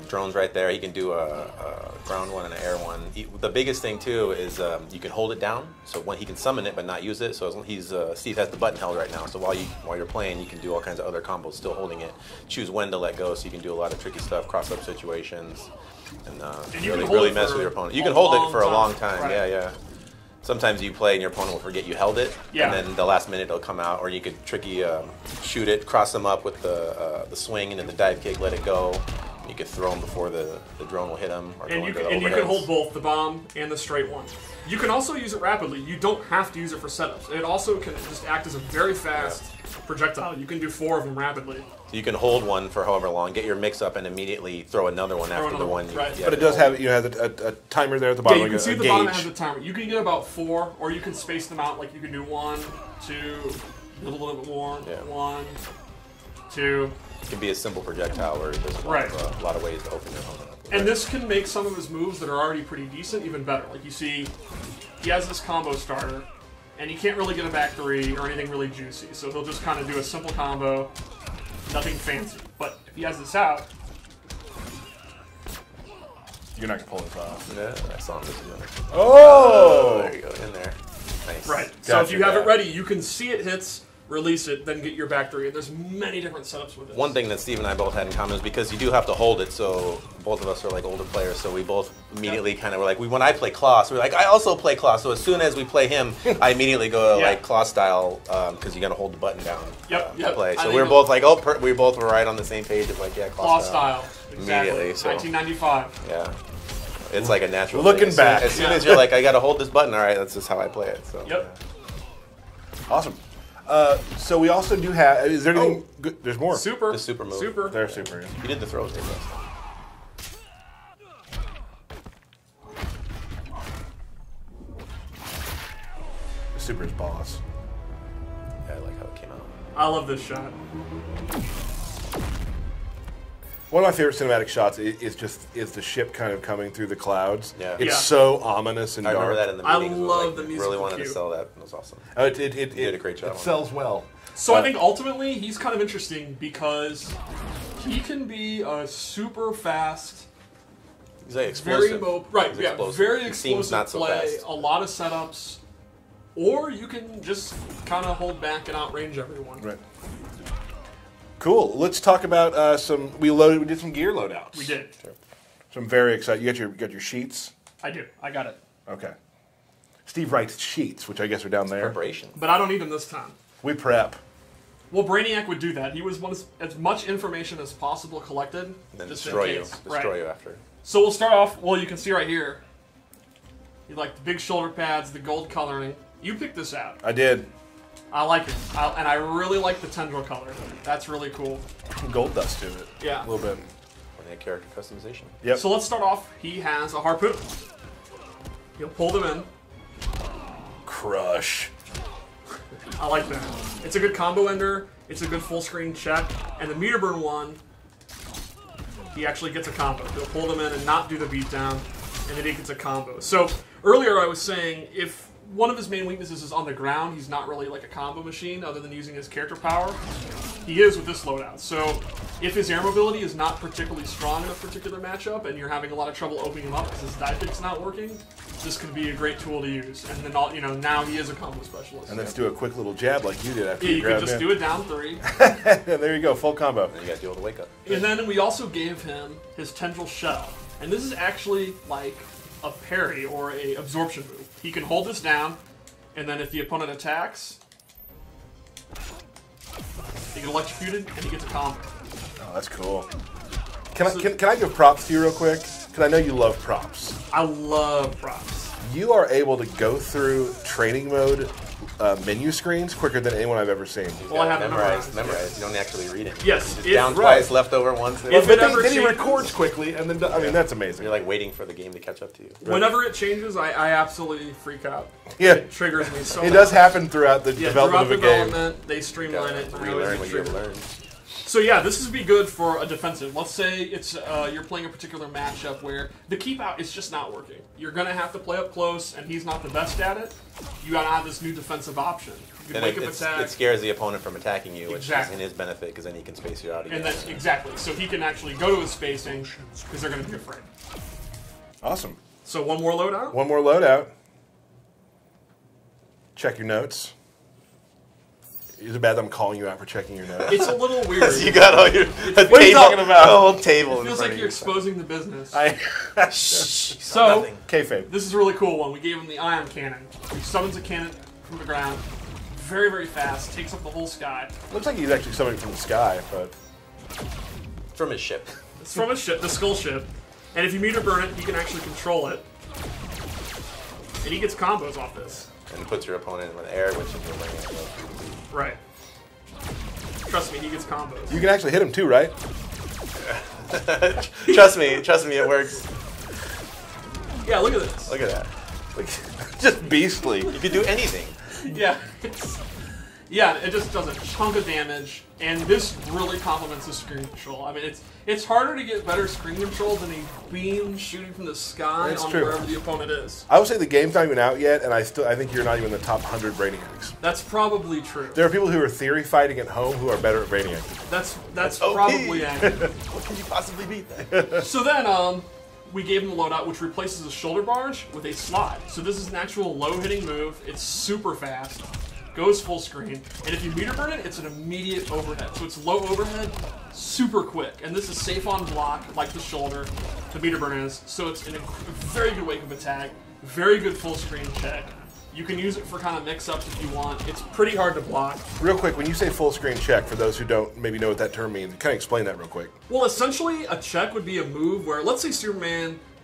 Drones right there. He can do a ground one and an air one. The biggest thing too is you can hold it down, so when he can summon it but not use it. So Steve has the button held right now. So while you're playing, you can do all kinds of other combos still holding it. Choose when to let go, so you can do a lot of tricky stuff, cross up situations, and you can hold really it mess for with your opponent. You a can hold long it for a time. long time. Right. Yeah. Sometimes you play and your opponent will forget you held it, Yeah. and then the last minute it'll come out. Or you could tricky shoot it, cross them up with the swing and then the dive kick, let it go. You could throw them before the drone will hit them. Or And you can hold both the bomb and the straight one. You can also use it rapidly. You don't have to use it for setups. It also can just act as a very fast projectile. You can do 4 of them rapidly. You can hold one for however long, get your mix up, and immediately throw another one after the one. Right. But it does have a timer there at the bottom. Yeah, you can see a at the gauge. bottom it has a timer. You can get about 4, or you can space them out. Like you can do 1, 2, a little bit more. 1, 2. It can be a simple projectile where there's a lot of ways to open your opponent up. And this can make some of his moves that are already pretty decent even better. Like you see, he has this combo starter, and he can't really get a back 3 or anything really juicy. So he'll just kind of do a simple combo, nothing fancy. But if he has this out, you're not gonna pull this off. Yeah, I saw him just doing it. Oh! There you go, in there. Nice. right. So if you have it ready, you can see it hits, release it, then get your back 3. And there's many different setups with it. One thing that Steve and I both had in common is because you do have to hold it, so both of us are like older players, so we both immediately kind of were like, when I play Kloss, we're like, I also play Kloss, so as soon as we play him, I immediately go to like Kloss style, because you got to hold the button down to play. So we were both like, we both were right on the same page of like, yeah, Kloss style. Immediately. So, 1995. Yeah. It's like a natural Looking back. As soon as you're like, I got to hold this button, all right, that's just how I play it. So. Yep. Awesome. So we also do have. Is there anything good? There's more. Super. The super move. Super. They're super. Yeah. You did the throws, didn't you? The super is boss. Yeah, I like how it came out. I love this shot. One of my favorite cinematic shots is the ship kind of coming through the clouds. Yeah. It's Yeah. so ominous and I dark. remember that in the I meetings. love the music Really for wanted to Q. sell that. It was awesome. It did a great job on It it. sells well. So I think ultimately he's kind of interesting because he can be a super fast, He's like very explosive. very He explosive seems not so play, fast. a lot of setups, or you can just kind of hold back and outrange everyone. Right. Cool. Let's talk about some. We did some gear loadouts. We did. So I'm very excited. You got your sheets. I do. I got it. Okay. Steve writes sheets, which I guess are down there. Preparation. But I don't need them this time. We prep. Well, Brainiac would do that. He was want as much information as possible collected. And then just destroy in you. case. Destroy you after. So we'll start off. Well, you can see right here. You like the big shoulder pads, the gold coloring. You picked this out. I did. I like it, and I really like the tendril color. That's really cool. Gold dust to it. Yeah. A little bit. When they character customization. Yep. So let's start off. He has a harpoon. He'll pull them in. Crush. I like that. It's a good combo ender. It's a good full screen check. And the meter burn one, he actually gets a combo. He'll pull them in and not do the beatdown, and then he gets a combo. So earlier I was saying if one of his main weaknesses is on the ground, he's not really like a combo machine other than using his character power. He is with this loadout. So if his air mobility is not particularly strong in a particular matchup and you're having a lot of trouble opening him up because his die pick's not working, this could be a great tool to use. And then now he is a combo specialist. And let's do a quick little jab like you did after Yeah, you you could grabbed just him. do a down 3. There you go, full combo. And you got to deal with the wake up. And then we also gave him his tendril shell. And this is actually like a parry or a absorption move. He can hold this down, and then if the opponent attacks, he get electrocuted, and he gets a combo. Oh, that's cool. Can I give props to you real quick? Because I know you love props. I love props. You are able to go through training mode menu screens quicker than anyone I've ever seen. Well, I have it memorized. Memorized. You don't actually read it. Yes, Just if- down right. twice, left over once. If But it ever then he changes- records quickly, and then that's amazing. You're like waiting for the game to catch up to you. Whenever it changes, I absolutely freak out. Yeah, It triggers me so it much. does happen throughout the Yeah, development throughout of a game. development, they streamline it. And I always Relearn get what you have triggered. learned. So yeah, this would be good for a defensive. Let's say it's you're playing a particular matchup where the keep out is just not working. You're gonna have to play up close, and he's not the best at it. You gotta have this new defensive option. You can And wake up attack, it scares the opponent from attacking you, which Exactly. is in his benefit because then he can space you out again. and then exactly. So he can actually go to his spacing because they're gonna be afraid. Awesome. So one more loadout. One more loadout. Check your notes. Is it bad that I'm calling you out for checking your notes? It's a little weird. you got all your What are you talking about? The whole table. It feels like you're exposing the business. So So Kayfabe. this is a really cool one. We gave him the ion cannon. He summons a cannon from the ground, very very fast, takes up the whole sky. Looks like he's actually summoning from the sky, but from his ship. It's from a ship, the skull ship, and if you meter burn it, he can actually control it, and he gets combos off this. And puts your opponent in air, which is the ring. Right. Trust me, he gets combos. you can actually hit him too, right? Trust me, it works. Yeah, look at this. Look at that. Like, just beastly. You could do anything. Yeah. Yeah, it just does a chunk of damage, and this really complements the screen control. I mean, it's harder to get better screen control than a beam shooting from the sky That's on true. wherever the opponent is. I would say the game's not even out yet, and I think you're not even in the top 100 Brainiacs. That's probably true. There are people who are theory fighting at home who are better at Brainiac. That's OP. probably accurate. What can you possibly beat that? So then, we gave him the loadout, which replaces a shoulder barge with a slide. So this is an actual low-hitting move. It's super fast. goes full screen, and if you meter burn it, it's an immediate overhead. So it's low overhead, super quick, and this is safe on block, like the shoulder, the meter burn is. So it's a very good wake-up attack, very good full screen check. You can use it for kind of mix-ups if you want. It's pretty hard to block. Real quick, when you say full screen check, for those who don't maybe know what that term means, kind of explain that real quick. Well, essentially, a check would be a move where, let's say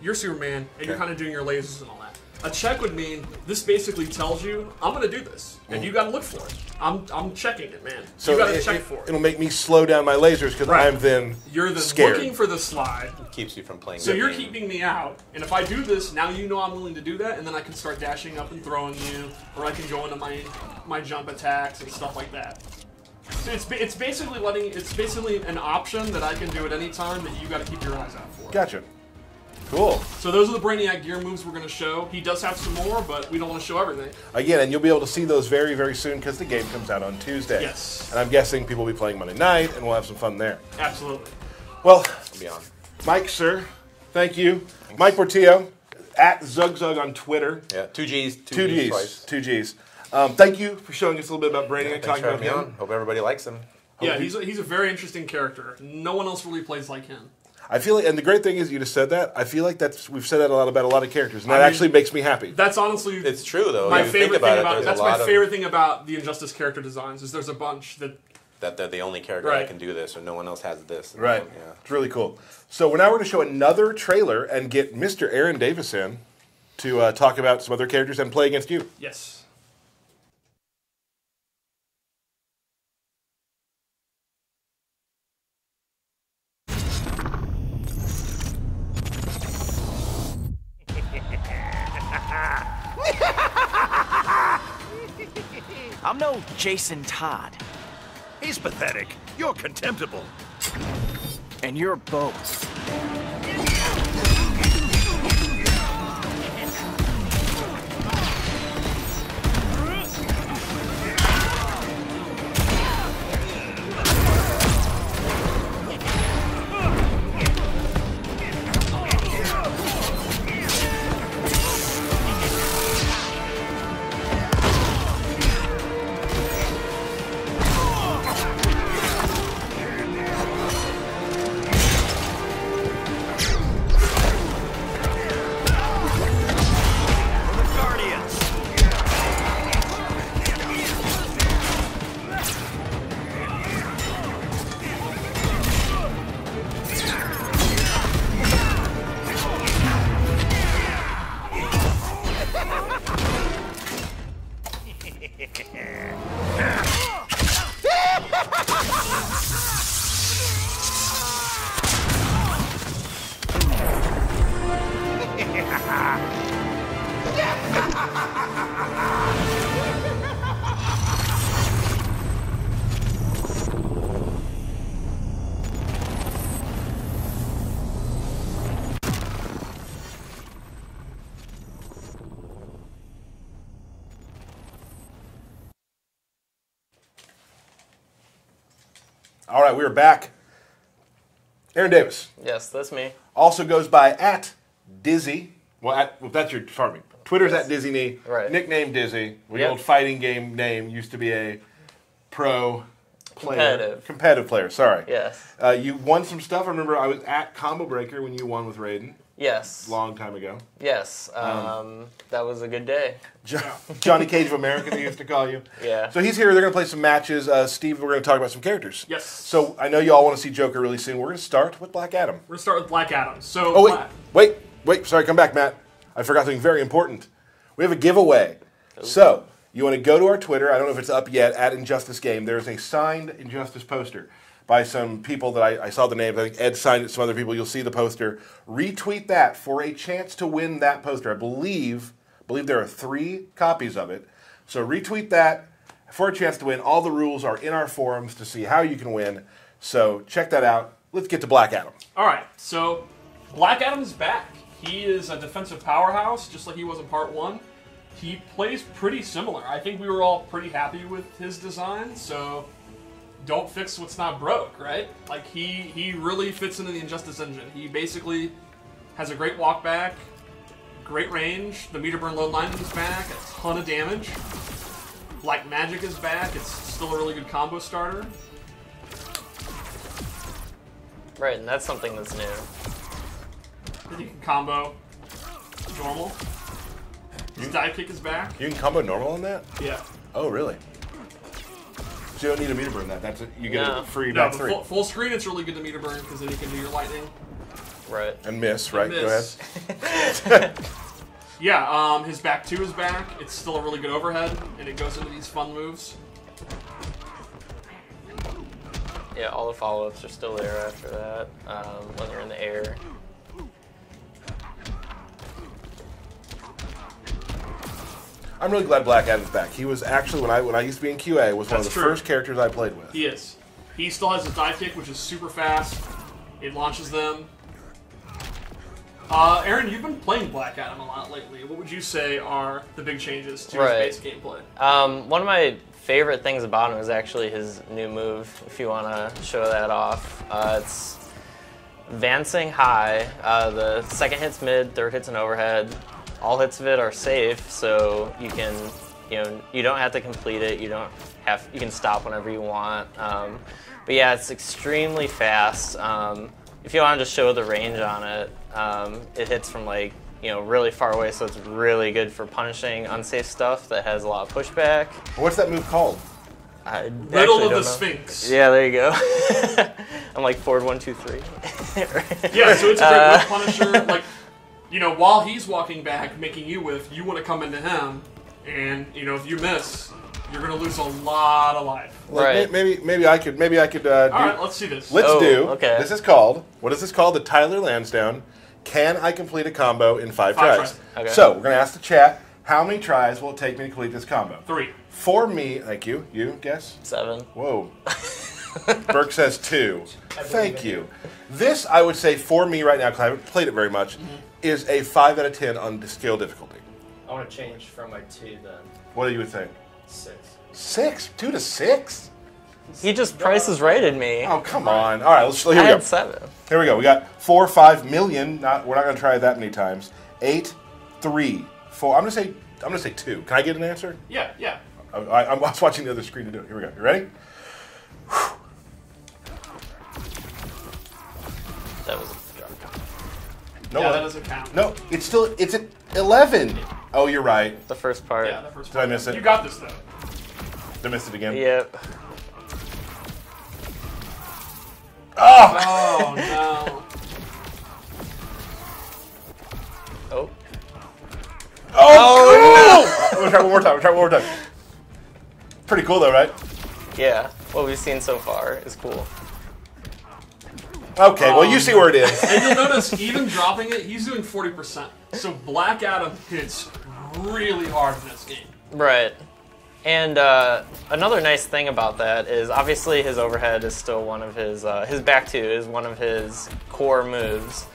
you're Superman, and you're kind of doing your lasers and all that. A check would mean this basically tells you, I'm going to do this, and you got to look for it. I'm checking it, man. So you got to check for it. It'll make me slow down my lasers because I'm then You're then scared. looking for the slide. It keeps you from playing. So the you're game. keeping me out, and if I do this, now you know I'm willing to do that, and then I can start dashing up and throwing you, or I can go into my jump attacks and stuff like that. So it's basically an option that I can do at any time that you got to keep your eyes out for. Gotcha. Cool. So those are the Brainiac gear moves we're going to show. He does have some more, but we don't want to show everything. Again, and you'll be able to see those very, very soon because the game comes out on Tuesday. Yes. And I'm guessing people will be playing Monday night, and we'll have some fun there. Absolutely. Well, I'll be on. Mike, sir, thank you. Thanks. Mike Portillo, at ZugZug on Twitter. Yeah, 2 G's, 2 G's. twice. 2 G's. Thank you for showing us a little bit about Brainiac, Thanks talking for about having me him. on. Hope everybody likes him. Yeah, he's a very interesting character. No one else really plays like him. I feel like, and the great thing is you just said that. I feel like we've said that a lot about a lot of characters, and that actually makes me happy. That's honestly It's true though. my You favorite think about thing it, about there's that's a my lot of- favorite thing about the Injustice character designs is there's a bunch that they're the only character Right. that can do this, or no one else has this. Right. Yeah. It's really cool. So now we're going to show another trailer and get Mr. Aaron Davis in to talk about some other characters and play against you. yes. I'm no Jason Todd. He's pathetic. You're contemptible. And you're both. All right, we are back. Aaron Davis Yes, that's me. also goes by at Dizzy. Well, that's your, pardon me. Twitter's at Dizzy Knee. Right. Nickname Dizzy. The Yep. old fighting game name used to be a pro player. Competitive. Competitive player, sorry. Yes. You won some stuff. I remember I was at Combo Breaker when you won with Raiden. Yes. Long time ago. Yes. That was a good day. Johnny Cage of America, they used to call you. Yeah. So he's here. They're going to play some matches. Steve, we're going to talk about some characters. Yes. So I know you all want to see Joker really soon. We're going to start with Black Adam. We're going to start with Black Adam. So Oh, wait. Sorry, come back, Matt. I forgot something very important. We have a giveaway. So you want to go to our Twitter. I don't know if it's up yet, at Injustice Game. There's a signed Injustice poster by some people that I saw the names. I think Ed signed it, some other people. You'll see the poster. Retweet that for a chance to win that poster. I believe there are 3 copies of it. So retweet that for a chance to win. All the rules are in our forums to see how you can win. So check that out. Let's get to Black Adam. All right, so Black Adam's back. He is a defensive powerhouse, just like he was in Part 1. He plays pretty similar. I think we were all pretty happy with his design, so don't fix what's not broke, right? Like, he really fits into the Injustice engine. He basically has a great walk back, great range, the meter burn load line in his back, a ton of damage. Black Magic is back. It's still a really good combo starter. Right, and that's something that's new. Then you can combo normal. His dive kick is back. You can combo normal on that? Yeah. Oh, really? So you don't need a meter burn that. That's you get No. a free No, back but three. full screen, it's really good to meter burn because then you can do your lightning. Right. And miss, right? miss. Go ahead. Yeah, his back 2 is back. It's still a really good overhead, and it goes into these fun moves. Yeah, all the follow-ups are still there after that, when you're in the air. I'm really glad Black Adam's back. He was actually, when I used to be in QA, was one of the That's true. first characters I played with. He is. He still has his dive kick, which is super fast. It launches them. Aaron, you've been playing Black Adam a lot lately. What would you say are the big changes to his base gameplay? One of my favorite things about him is actually his new move, if you want to show that off. It's advancing high. The second hit's mid, third hit's an overhead. All hits of it are safe, so you can, you don't have to complete it. You can stop whenever you want. But yeah, it's extremely fast. If you want to just show the range on it, it hits from really far away, so it's really good for punishing unsafe stuff that has a lot of pushback. What's that move called? Riddle of the Sphinx. Yeah, there you go. I'm like forward 1, 2, 3. Yeah, so it's a great whiff punisher. While he's walking back, making you whiff, you want to come into him, and if you miss, you're gonna lose a lot of life. Right. Maybe I could. All right, let's see this. Let's do. Okay. This is called. What is this called? The Tyler Lansdowne. Can I complete a combo in 5 tries? Okay. So we're gonna ask the chat. How many tries will it take me to complete this combo? 3. For me, thank you. You guess? 7. Whoa. Burke says 2. Thank you. This, I would say, for me right now, because I haven't played it very much, is a 5 out of 10 on the skill difficulty. I want to change from my 2 then. What do you think? 6. 6? 2 to 6? He just prices rated me. Oh, come on. All right, here we I go. had 7. Here we go. We got 4, 5 million. We're not going to try it that many times. 8, 3, 4. I'm going to say 2. Can I get an answer? Yeah. I was watching the other screen to do it. Here we go. You ready? That was a drop. No, that doesn't count. No, it's at 11. Oh, you're right. The first part. Yeah, the first Did I miss it? You got this, though. Did I miss it again? Yep. Oh! Oh, no. Oh. Oh, no! We'll try one more time. Pretty cool, though, right? Yeah. What we've seen so far is cool. Okay, well, you see where it is. And you'll notice, even dropping it, he's doing 40%. So Black Adam hits really hard in this game. Right. And another nice thing about that is obviously his overhead is still one of his back 2 is one of his core moves.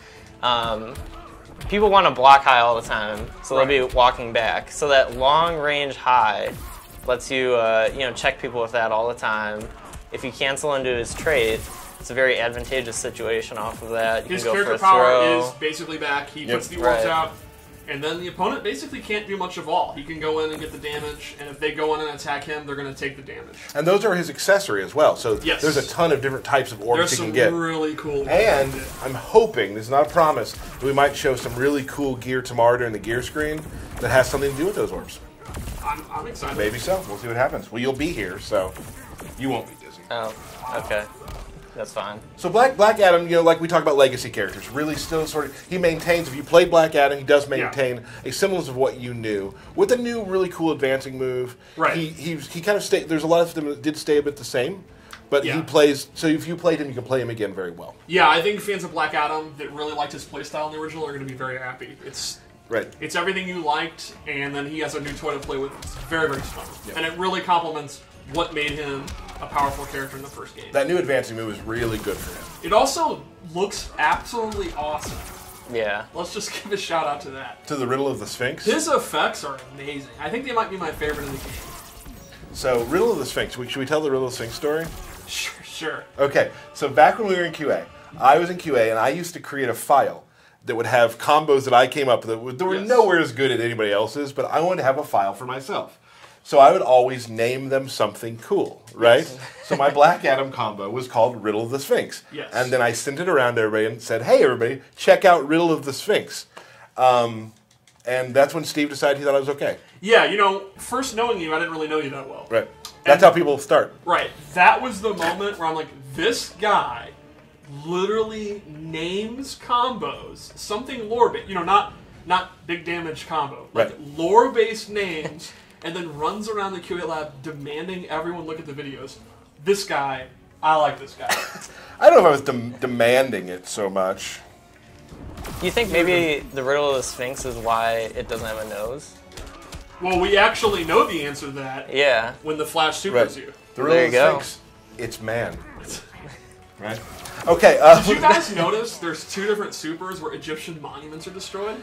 People want to block high all the time, so they'll be walking back. So that long range high lets you check people with that all the time. If you cancel into his trait, it's a very advantageous situation off of that. You His can go character for a power throw. is basically back. He puts the orbs out, and then the opponent basically can't do much of all. He can go in and get the damage, and if they go in and attack him, they're going to take the damage. And those are his accessory as well. So Yes. there's a ton of different types of orbs There's he can some get. really cool ones. And I'm hoping, this is not a promise, that we might show some really cool gear tomorrow during the gear screen that has something to do with those orbs. I'm excited. Maybe so. We'll see what happens. Well, you'll be here, so you won't be dizzy. Oh, okay. That's fine. So Black Adam, like we talk about legacy characters, really still sort of, he maintains, if you play Black Adam, he does maintain a semblance of what you knew. With a new, really cool advancing move. Right. He kind of stayed, there's a lot of them that did stay a bit the same, but he plays, so if you played him, you can play him again very well. Yeah, I think fans of Black Adam that really liked his playstyle in the original are going to be very happy. It's everything you liked, and then he has a new toy to play with. It's very, very fun. Yeah. And it really complements what made him a powerful character in the first game. That new advancing move is really good for him. It also looks absolutely awesome. Yeah. Let's just give a shout out to that. To the Riddle of the Sphinx? His effects are amazing. I think they might be my favorite in the game. So, Riddle of the Sphinx. Should we tell the Riddle of the Sphinx story? Sure. Okay, so back when we were in QA, I was in QA and I used to create a file that would have combos that I came up with that were nowhere as good as anybody else's, but I wanted to have a file for myself. So I would always name them something cool, right? So my Black Adam combo was called Riddle of the Sphinx. Yes. And then I sent it around to everybody and said, hey, everybody, check out Riddle of the Sphinx. And that's when Steve decided he thought I was okay. Yeah, you know, first knowing you, I didn't really know you that well. Right. That's how people start. Right. That was the moment where I'm like, this guy literally names combos, something lore-based, you know, not big damage combo, like lore-based names, and then runs around the QA lab demanding everyone look at the videos. This guy, I like this guy. I don't know if I was demanding it so much. You think maybe the Riddle of the Sphinx is why it doesn't have a nose? Well, we actually know the answer to that. Yeah. When the Flash supers you. The Riddle of the Sphinx, it's man. Right? Okay. Did you guys notice there's 2 different supers where Egyptian monuments are destroyed?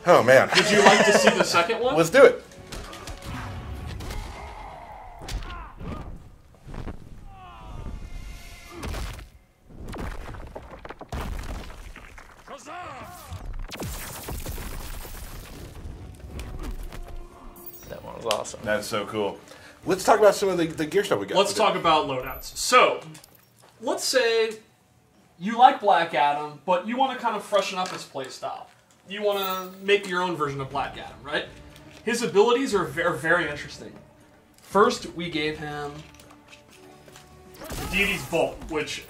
Oh, man. Would you like to see the second one? Let's do it. That one was awesome. That is so cool. Let's talk about some of the gear stuff we got. Let's talk about loadouts. So, let's say you like Black Adam, but you want to kind of freshen up his playstyle. You want to make your own version of Black Adam, right? His abilities are very interesting. First, we gave him the Deity's Bolt, which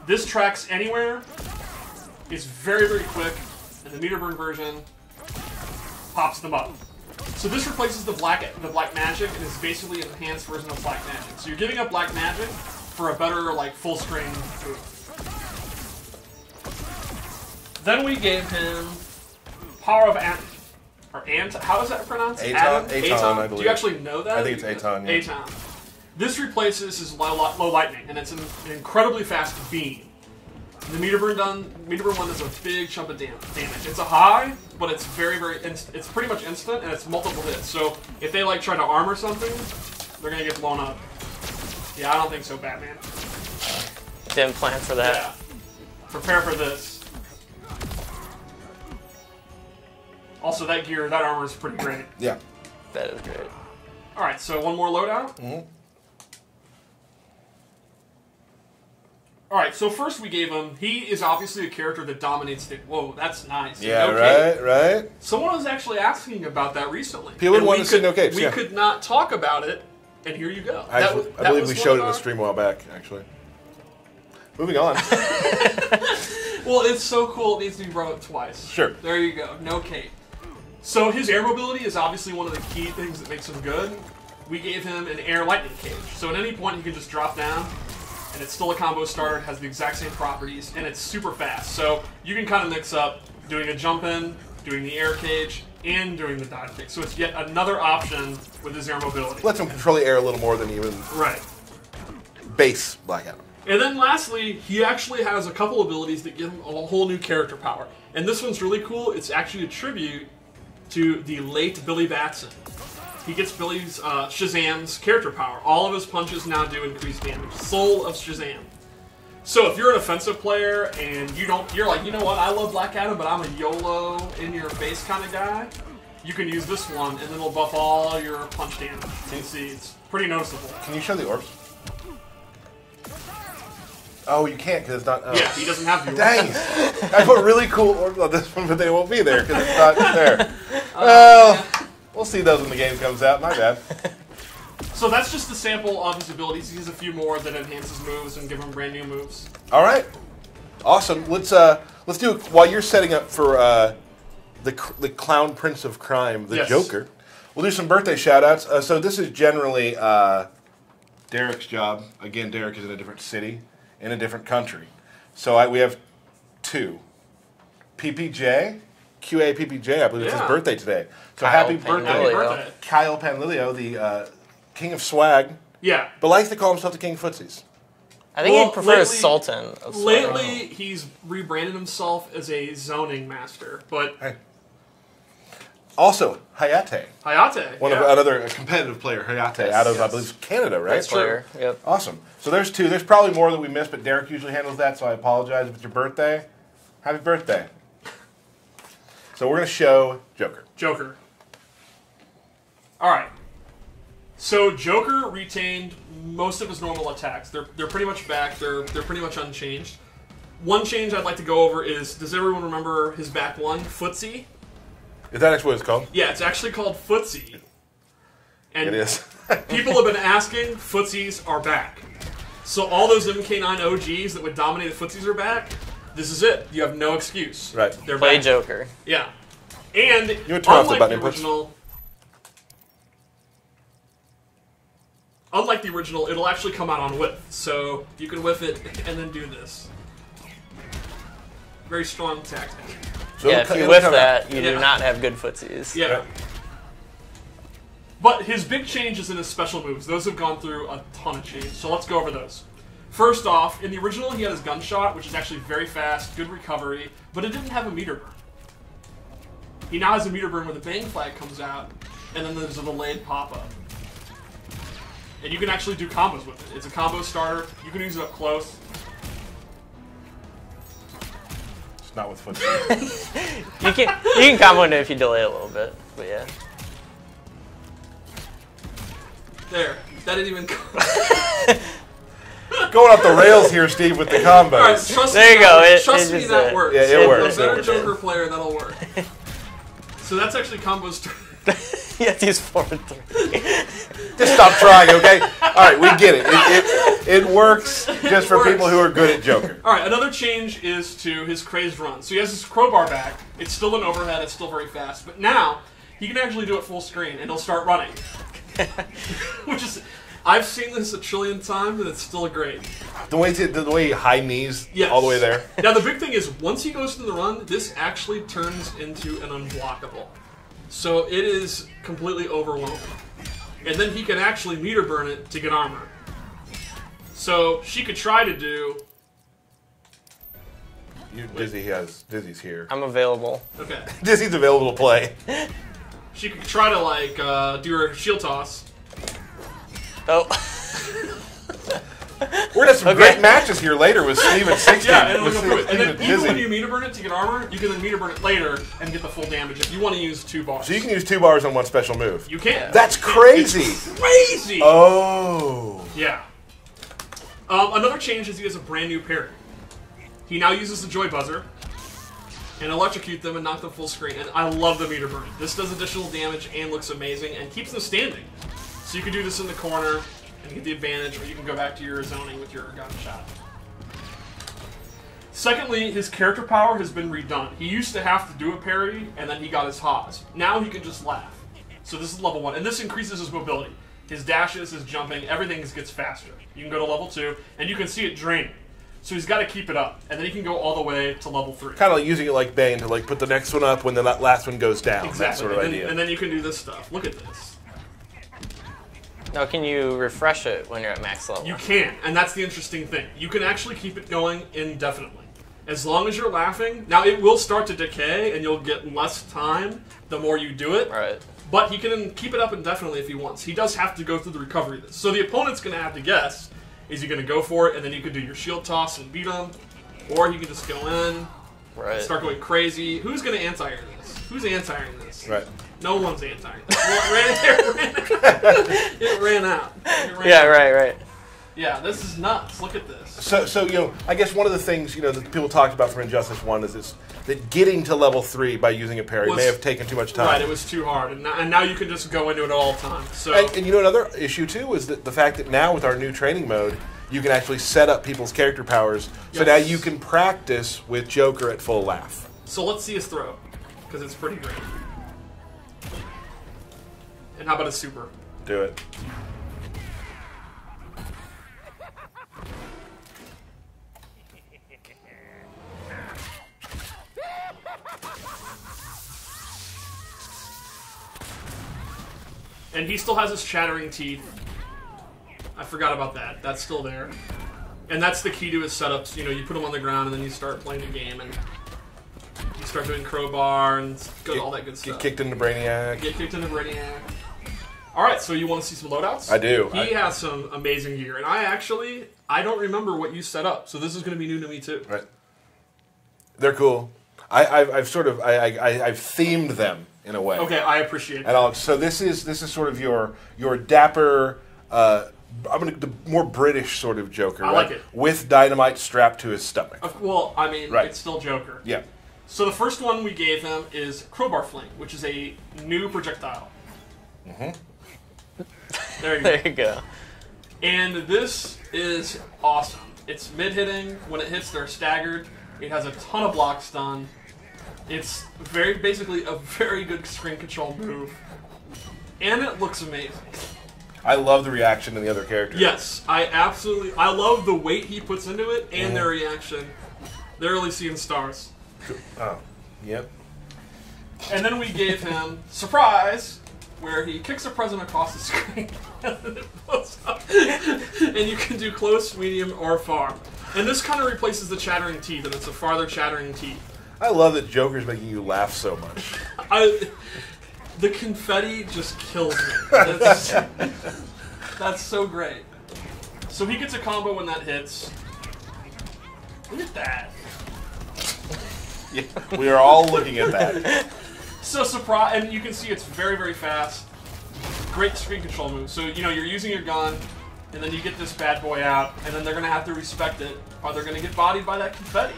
this tracks anywhere. It's very quick, and the meter burn version pops them up. So this replaces the black magic and is basically an enhanced version of black magic. So you're giving up black magic for a better, like, full screen move. Then we gave him Power of how is that pronounced? Aton, I believe. Do you actually know that? I think it's Aton, yeah. Aton. This replaces his low lightning, and it's an incredibly fast beam. The meter burn one does a big chunk of damage. It's a high, but it's it's pretty much instant, and it's multiple hits. So if they like try to armor something, they're gonna get blown up. Yeah, I don't think so, Batman. Didn't plan for that. Yeah. Prepare for this. Also, that armor is pretty great. Yeah. That is great. All right, so one more loadout. All right, so first we gave him, he is obviously a character that dominates the... Whoa, that's nice. Yeah, no cape. right. Someone was actually asking about that recently. People would want to see no capes, We could not talk about it, and here you go. I believe we showed it in the stream a while back, actually. Moving on. Well, it's so cool, it needs to be brought up twice. Sure. There you go, no cape. So his air mobility is obviously one of the key things that makes him good. We gave him an air lightning cage. So at any point he can just drop down, and it's still a combo starter, has the exact same properties, and it's super fast. So you can kind of mix up doing a jump in, doing the air cage, and doing the dive kick. So it's yet another option with his air mobility. Lets him control the air a little more than even base Black Adam. And then lastly, he actually has a couple abilities that give him a whole new character power. And this one's really cool. It's actually a tribute to the late Billy Batson. He gets Billy's Shazam's character power. All of his punches now do increased damage. Soul of Shazam. So if you're an offensive player and you're like, you know what, I love Black Adam, but I'm a YOLO in your face kind of guy, you can use this one, and then it'll buff all your punch damage. You can see it's pretty noticeable. Can you show the orbs? Oh, you can't because it's not. Oh. Yeah, he doesn't have the orbs. Dang! I put really cool orbs on this one, but they won't be there because it's not there. Well, we'll see those when the game comes out. My bad. So that's just a sample of his abilities. He has a few more that enhance his moves and give him brand new moves. All right, awesome. Let's do while you're setting up for the Clown Prince of Crime, the Joker. We'll do some birthday shout-outs. So this is generally Derek's job. Again, Derek is in a different city, in a different country. So we have two. PPJ, QA PPJ, I believe it's his birthday today. So happy birthday, Kyle Panlilio, the King of Swag. Yeah. But likes to call himself the King of Footsies. I think he prefers Sultan. Lately, he's rebranded himself as a zoning master, but... Hey. Also, Hayate. Hayate, Another competitive player, Hayate, out of, I believe, Canada, right? That's true. Yep. Awesome. So there's two. There's probably more that we missed, but Derek usually handles that, so I apologize if it's your birthday. Happy birthday. So we're going to show Joker. Joker. All right. So Joker retained most of his normal attacks. They're pretty much back. They're pretty much unchanged. One change I'd like to go over is, does everyone remember his back one, Footsie? Is that actually what it's called? Yeah, it's actually called Footsie. And it is. People have been asking, Footsies are back. So all those MK9 OGs that would dominate the Footsies are back. This is it. You have no excuse. Right. They're Play back. Joker. Yeah. And you would turn off the button inputs. Unlike the original, it'll actually come out on whiff. So you can whiff it and then do this. Very strong tactic. So yeah, if you whiff that, you do not have good footsies. Yeah. Right. But his big change is in his special moves. Those have gone through a ton of change. So let's go over those. First off, in the original, he had his gunshot, which is actually very fast, good recovery, but it didn't have a meter burn. He now has a meter burn where the bang flag comes out, and then there's a delayed pop-up. And you can actually do combos with it. It's a combo starter. You can use it up close. It's not with foot. you can combo it if you delay a little bit, but yeah. There. That didn't even going off the rails here, Steve, with the combos. All right, trust there me, you go. Trust me, that works. Yeah, it works. A better Joker player, that'll work. So that's actually combos. You have to use 4 and 3. Just stop trying, okay? All right, we get it. It works just for people who are good at Joker. All right, another change is to his Crazed Run. So he has his crowbar back. It's still an overhead. It's still very fast. But now, he can actually do it full screen, and he'll start running. Which is... I've seen this a trillion times, and it's still great. The way high knees all the way there. Now, the big thing is, once he goes to the run, this actually turns into an unblockable. So it is completely overwhelming. And then he can actually meter burn it to get armor. So she could try to do... Dizzy's here. I'm available. Okay. Dizzy's available to play. She could try to, like, do her shield toss. Oh. We're gonna have some great matches here later with Steve at 60. Yeah, and we'll go through it. And then even when you meter burn it to get armor, you can then meter burn it later and get the full damage if you want to use 2 bars. So you can use 2 bars on one special move. You can. That's crazy. It's crazy. Oh. Yeah. Another change is he has a brand new parry. He now uses the Joy Buzzer and electrocute them and knock them full screen. And I love the meter burn. This does additional damage and looks amazing and keeps them standing. So you can do this in the corner and get the advantage, or you can go back to your zoning with your gunshot. Secondly, his character power has been redone. He used to have to do a parry, and then he got his Haas. Now he can just laugh. So this is level 1, and this increases his mobility. His dashes, his jumping, everything gets faster. You can go to level 2, and you can see it draining. So he's got to keep it up, and then he can go all the way to level 3. Kind of like using it like Bane to like put the next one up when the last one goes down. Exactly. That sort of idea. And then you can do this stuff. Look at this. Now, can you refresh it when you're at max level? You can, and that's the interesting thing. You can actually keep it going indefinitely. As long as you're laughing. Now, it will start to decay, and you'll get less time the more you do it. Right. But he can keep it up indefinitely if he wants. He does have to go through the recovery of this. So the opponent's going to have to guess, is he going to go for it, and then you can do your shield toss and beat him, or he can just go in, start going crazy. Who's going to anti-air this? Who's anti-airing this? Right. No one's anti-airing this. It ran out. Right. Yeah, this is nuts. Look at this. So you know, I guess one of the things that people talked about from Injustice 1 is that getting to level 3 by using a parry may have taken too much time. Right, it was too hard, and now you can just go into it all the time. So, and you know, another issue too is that the fact that now with our new training mode, you can actually set up people's character powers. So now you can practice with Joker at full laugh. So let's see his throw, because it's pretty great. And how about a super? Do it. And he still has his chattering teeth. I forgot about that. That's still there. And that's the key to his setups. You know, you put him on the ground and then you start playing the game and you start doing crowbar and all that good stuff. Get kicked into Brainiac. Get kicked into Brainiac. Alright, so you want to see some loadouts? I do. He has some amazing gear. And I don't remember what you set up. So this is going to be new to me too. Right. They're cool. I've themed them in a way. Okay, I appreciate And that. Alex, so this is sort of your dapper, the more British sort of Joker. I right? like it. With dynamite strapped to his stomach. Well, I mean, Right. it's still Joker. Yeah. So the first one we gave him is Crowbar Fling, which is a new projectile. There you go. There you go. And this is awesome. It's mid-hitting. When it hits, they're staggered. It has a ton of block stun. It's basically a very good screen control move. And it looks amazing. I love the reaction in the other characters. Yes, I love the weight he puts into it and their reaction. They're really seeing stars. Oh, yep. And then we gave him Surprise, where he kicks a present across the screen and then it blows up. And you can do close, medium, or far. And this kind of replaces the chattering teeth, and it's a farther chattering teeth. I love that Joker's making you laugh so much. The confetti just kills me. That's so great. So he gets a combo when that hits. Look at that. Yeah, we are all looking at that. So surprise, and you can see it's very, very fast. Great screen control move. So you're using your gun, and then you get this bad boy out, and then they're gonna have to respect it, or they're gonna get bodied by that confetti.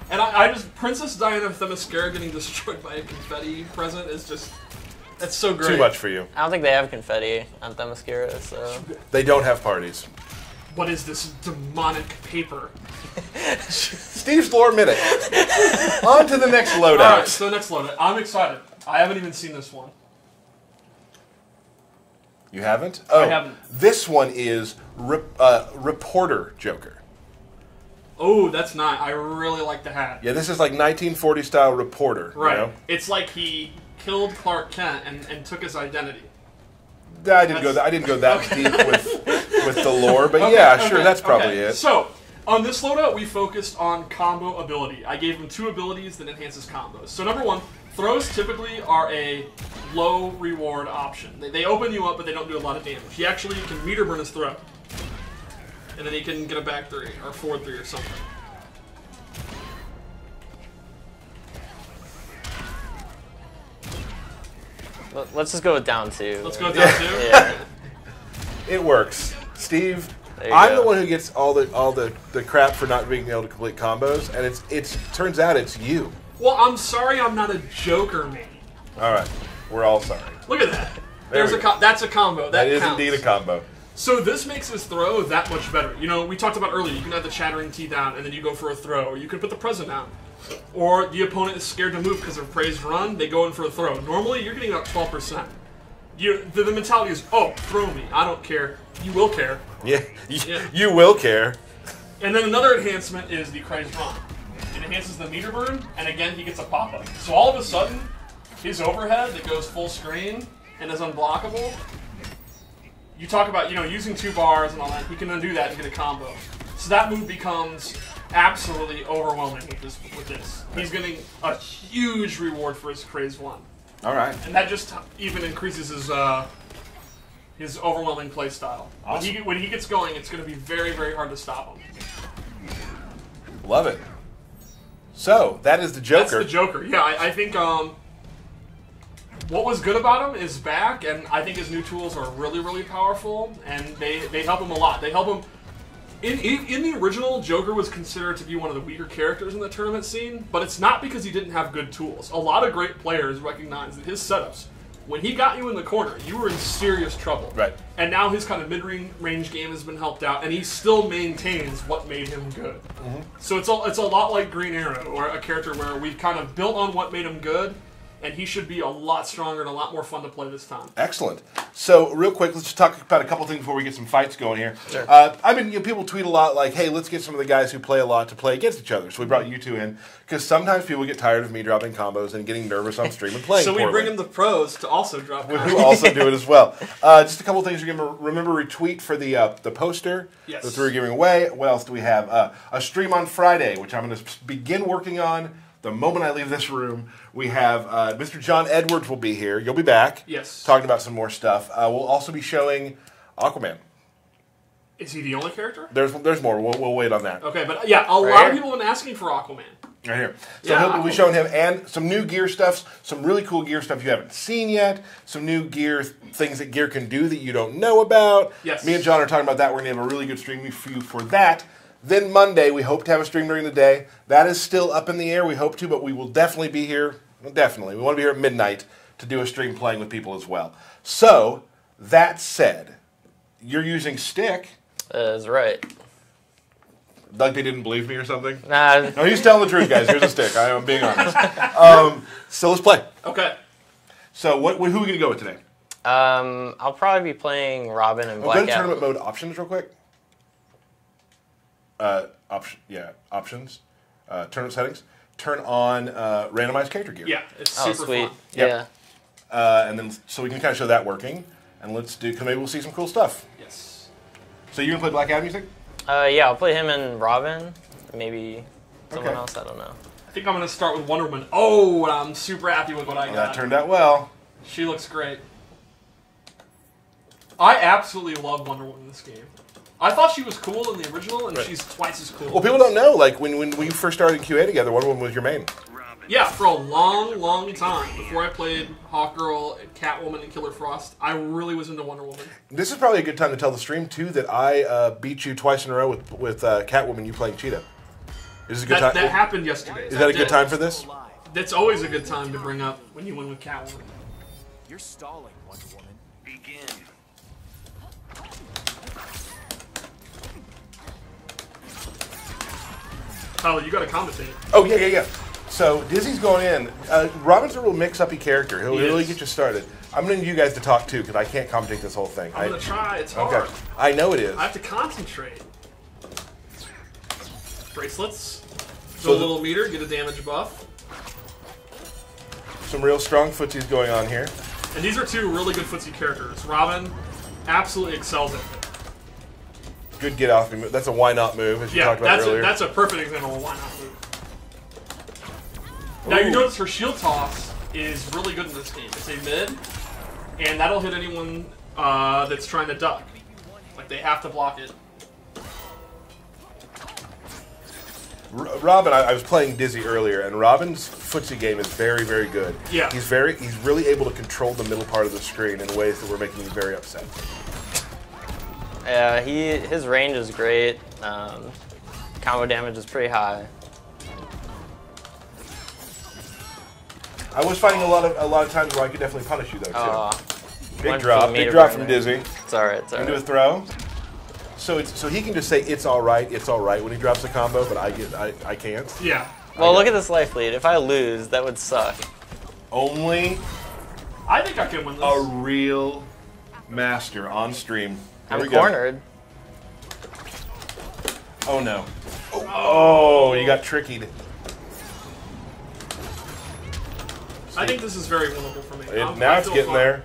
And I just Princess Diana Themyscira getting destroyed by a confetti present is just that's so great. Too much for you. I don't think they have confetti on Themyscira, so... They don't have parties. What is this demonic paper? Steve's lore minute. On to the next loadout. All right, so next loadout. I'm excited. I haven't even seen this one. You haven't? Oh, I haven't. This one is Reporter Joker. Oh, that's not. I really like the hat. Yeah, this is like 1940 style Reporter. Right. You know? It's like he killed Clark Kent and took his identity. I didn't go that deep with the lore, but yeah, sure, that's probably it. So, on this loadout, we focused on combo ability. I gave him 2 abilities that enhances combos. So number 1, throws typically are a low reward option. They open you up, but they don't do a lot of damage. He actually can meter burn his throw. And then he can get a back 3 or forward 3 or something. Let's just go with down 2. Let's go down 2? Yeah. It works. Steve, There you I'm go. the one who gets all the crap for not being able to complete combos, and it turns out it's you. Well, I'm sorry I'm not a Joker main. All right, we're all sorry. Look at that. There we go. That's a combo. That is counts. indeed a combo. So this makes his throw that much better. We talked about earlier, you can have the chattering teeth out and then you go for a throw, or you can put the present out. Or the opponent is scared to move because of Crazed Run, they go in for a throw. Normally, you're getting about 12%. The mentality is, oh, throw me, I don't care. You will care. Yeah, you will care. And then another enhancement is the Crazed Run. It enhances the meter burn, and again, he gets a pop-up. So all of a sudden, his overhead that goes full screen and is unblockable, you talk about, using 2 bars and all that, he can undo that and get a combo. So that move becomes absolutely overwhelming with this. He's getting a huge reward for his Crazed Run. All right. And that just even increases his overwhelming play style. Awesome. When he gets going, it's going to be very, very hard to stop him. Love it. So, that is the Joker. That's the Joker. Yeah, I think what was good about him is back, and I think his new tools are really, really powerful, and they help him a lot. They help him... In the original, Joker was considered to be one of the weaker characters in the tournament scene, but it's not because he didn't have good tools. A lot of great players recognize that his setups, when he got you in the corner, you were in serious trouble. Right. And now his kind of mid-range game has been helped out, and he still maintains what made him good. Mm-hmm. So it's a lot like Green Arrow, or a character where we've kind of built on what made him good, and he should be a lot stronger and a lot more fun to play this time. Excellent. So, real quick, let's just talk about a couple things before we get some fights going here. Sure. People tweet a lot like, hey, let's get some of the guys who play a lot to play against each other. So we brought you 2 in, because sometimes people get tired of me dropping combos and getting nervous on stream and playing So we poorly. bring in the pros to also drop combos. Who also do it as well. Just a couple things you're going to remember retweet for the poster Yes. that we're giving away. What else do we have? A stream on Friday, which I'm going to begin working on the moment I leave this room. We have Mr. John Edwards will be here. You'll be back. Yes. Talking about some more stuff. We'll also be showing Aquaman. Is he the only character? There's more. We'll wait on that. Okay, but yeah, a lot of people have been asking for Aquaman. Right here. So Yeah. we've shown him and some new gear stuff, some really cool gear stuff you haven't seen yet, some new gear things that gear can do that you don't know about. Yes. Me and John are talking about that. We're going to have a really good stream for you for that. Then Monday, we hope to have a stream during the day. That is still up in the air. We hope to, but we will definitely be here. Well, definitely. We want to be here at midnight to do a stream playing with people as well. So, that said, you're using stick. That's right. Like they didn't believe me or something? Nah. No, he's telling the truth, guys. Here's a stick. I am being honest. So let's play. Okay. So who are we going to go with today? I'll probably be playing Robin and Go to Black Adam. tournament mode options real quick. Options. Tournament settings. Turn on randomized character gear. Yeah, it's Oh, super sweet. fun. Yep. Yeah. And then so we can kind of show that working. And let's do, because maybe we'll see some cool stuff. Yes. So you're going to play Black Adam, you think? Yeah, I'll play him and Robin. Maybe someone Okay. else, I don't know. I think I'm going to start with Wonder Woman. Oh, I'm super happy with what I Well, got. that turned out well. She looks great. I absolutely love Wonder Woman in this game. I thought she was cool in the original, and she's twice as cool. Well, people don't know, like, when we first started QA together, Wonder Woman was your main. Yeah, for a long, long time, before I played Hawkgirl, Catwoman, and Killer Frost, I really was into Wonder Woman. This is probably a good time to tell the stream, too, that I beat you twice in a row with Catwoman, you playing Cheetah. Is this a good time? That happened yesterday. Is that a good time for this? That's always a good time to bring up when you win with Catwoman. You're stalling, Wonder Woman. Begin. Tyler, you got to commentate. Oh, yeah. So, Dizzy's going in. Robin's a real mix-uppy character. He'll He really is. get you started. I'm going to need you guys to talk, too, because I can't commentate this whole thing. I'm going to try. It's hard. Okay. I know it is. I have to concentrate. Bracelets. So Go a little meter, get a damage buff. Some real strong footsies going on here. And these are two really good footsie characters. Robin absolutely excels at it. Good get off me move. That's a why not move, as you talked about earlier. That's a perfect example of a why not move. Now you notice her shield toss is really good in this game. It's a mid, and that'll hit anyone that's trying to duck. Like they have to block it. Robin, I was playing Dizzy earlier, and Robin's footsie game is very, very good. Yeah. He's really able to control the middle part of the screen in ways that were making me very upset. Yeah, his range is great. Combo damage is pretty high. I was finding a lot of times where I could definitely punish you though too. Big went drop for the meter from burner. Dizzy. It's alright, it's Into a alright. throw. So he can just say it's all right when he drops the combo, but I can't. Yeah. Well, look at this life lead. If I lose, that would suck. Only I think I can win this. a real master on stream. Here I'm we go. cornered. Oh no. Oh, you got trickied. I think this is very winnable for me. Now it's getting there.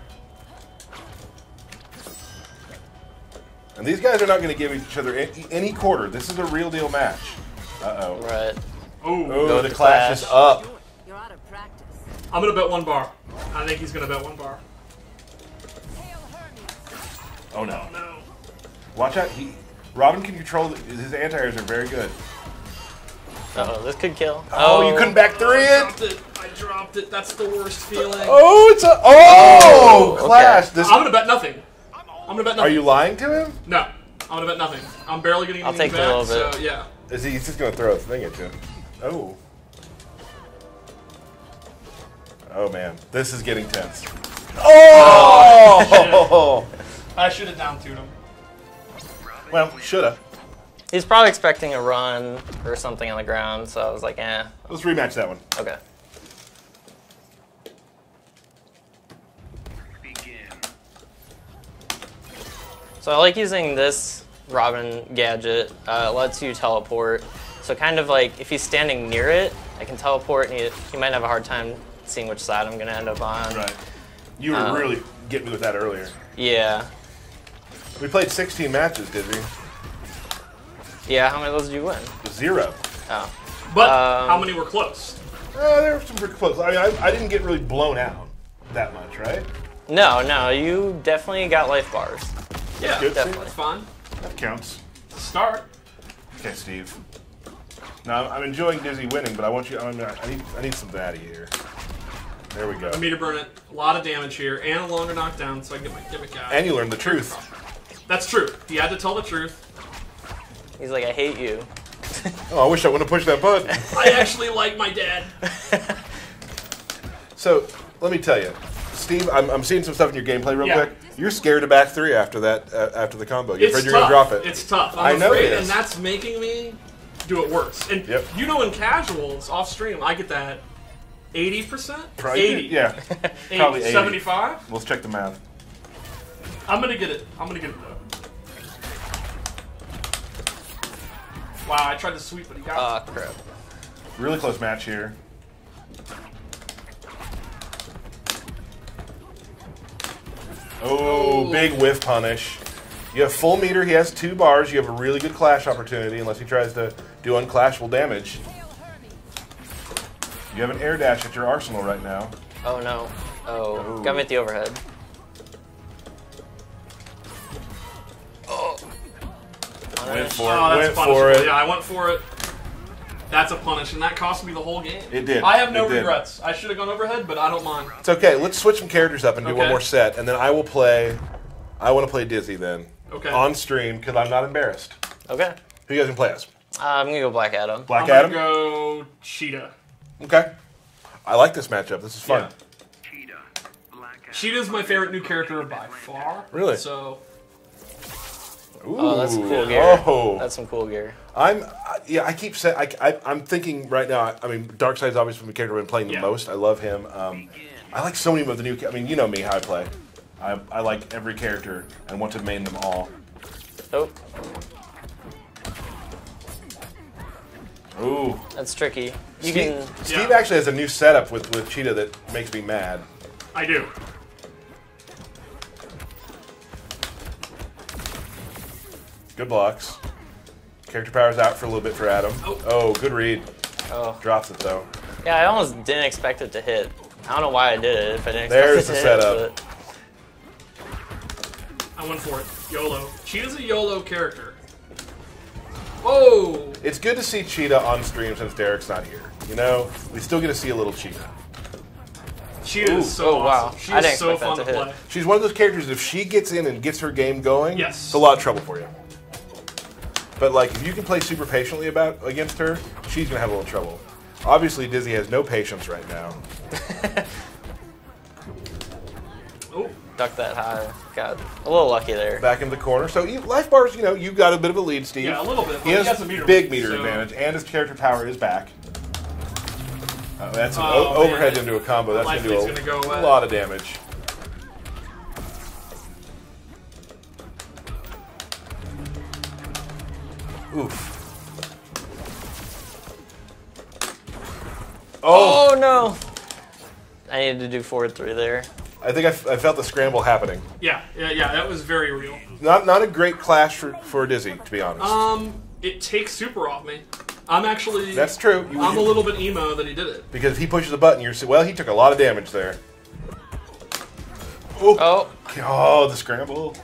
And these guys are not going to give each other any quarter. This is a real deal match. Uh-oh. Right. Oh, the clash is up. You're out of practice. I'm going to bet one bar. I think he's going to bet one bar. Oh no. No. Watch out. Robin can control, his anti-airs are very good. Uh-oh, this could kill. Oh, you couldn't back three it? I dropped it. That's the worst feeling. Oh, it's a, oh, clash. Okay. I'm going to bet nothing. I'm going to bet nothing. Are you lying to him? No. I'm going to bet nothing. I'm barely getting I'll anything take the back, little bit. so yeah. He's just going to throw a thing at you. Oh. Oh, man. This is getting tense. Oh! I should have down tuned him. Well, shoulda. He's probably expecting a run or something on the ground, so I was like, eh. Let's rematch that one. Okay. So I like using this Robin gadget. It lets you teleport. So kind of like if he's standing near it, I can teleport, and he might have a hard time seeing which side I'm going to end up on. Right. You were really getting me with that earlier. Yeah. We played 16 matches, did we? Yeah, how many of those did you win? 0. Oh. But how many were close? There were some pretty close. I mean, I didn't get really blown out that much, right? No, you definitely got life bars. Yeah, Good. definitely. That's fine. That counts. Start. Okay, Steve. Now I'm enjoying Dizzy winning, but I want you. I need something out of here. There we go. I meter burn it. A lot of damage here, and a longer knockdown, so I can get my gimmick out. And you learned the truth. That's true. He had to tell the truth. He's like, I hate you. Oh, I wish I wouldn't have pushed that button. I actually like my dad. So let me tell you, Steve. I'm seeing some stuff in your gameplay real Yeah. quick. You're scared to back 3 after that. After the combo, you're It's afraid you're tough. gonna drop it. It's tough. I I'm know afraid, it is. and that's making me do it worse. And Yep. you know, in casuals off stream, I get that 80%, Probably, 80, yeah, probably 80. 75. Let's check the math. I'm gonna get it. I'm gonna get it though. Wow, I tried to sweep, but he got it. Crap. Really close match here. Oh, big whiff punish. You have full meter, he has 2 bars, you have a really good clash opportunity unless he tries to do unclashable damage. You have an air dash at your arsenal right now. Oh no. Oh, got me at the overhead. Oh. Went for Oh, it, that's went for punishable. it. Yeah, I went for it. That's a punish, and that cost me the whole game. It did. I have no It did. regrets. I should have gone overhead, but I don't mind. It's okay, let's switch some characters up and do one Okay. more set, and then I want to play Dizzy then. Okay. On stream, because I'm not embarrassed. Okay. Who you guys can play as? I'm gonna go Black Adam. Black I'm Adam? gonna go Cheetah. Okay. I like this matchup. This is fun. Yeah. Cheetah's my favorite new character by far. Really? So. Ooh. Oh, that's some cool gear. Oh. That's some cool gear. I keep saying, I'm thinking right now, I mean, Darkseid's obviously the character I've been playing the most. I love him. I like so many of the new, I mean, you know me, how I play. I like every character and want to main them all. Oh. Ooh. That's tricky. Steve actually has a new setup with Cheetah that makes me mad. I do. Good blocks. Character power's out for a little bit for Adam. Oh, good read. Oh. Drops it though. Yeah, I almost didn't expect it to hit. I don't know why I did it if I didn't There's expect it the to setup. hit. I went for it. YOLO. Cheetah's a YOLO character. Whoa! It's good to see Cheetah on stream since Derek's not here. You know, we still get to see a little Cheetah. Cheetah is so awesome. She is so fun to play. She's one of those characters, if she gets in and gets her game going, Yes. it's a lot of trouble for you. But like, if you can play super patiently against her, she's going to have a little trouble. Obviously, Dizzy has no patience right now. Oh. Duck that high. Got a little lucky there. Back in the corner. So life bars, you know, you've got a bit of a lead, Steve. Yeah, a little bit, but He he has has a meter big lead, meter so- advantage, and his character power is back. That's an Oh, overhead man. into a combo. That's Life going to lead's do gonna go a away. lot of damage. Oof. Oh no! I needed to do forward 3 there. I think I felt the scramble happening. Yeah, that was very real. Not a great clash for Dizzy, to be honest. It takes super off me. I'm actually... That's true. I'm a little bit emo that he did it. Because if he pushes the button, you're well, he took a lot of damage there. Oh. Oh, the scramble.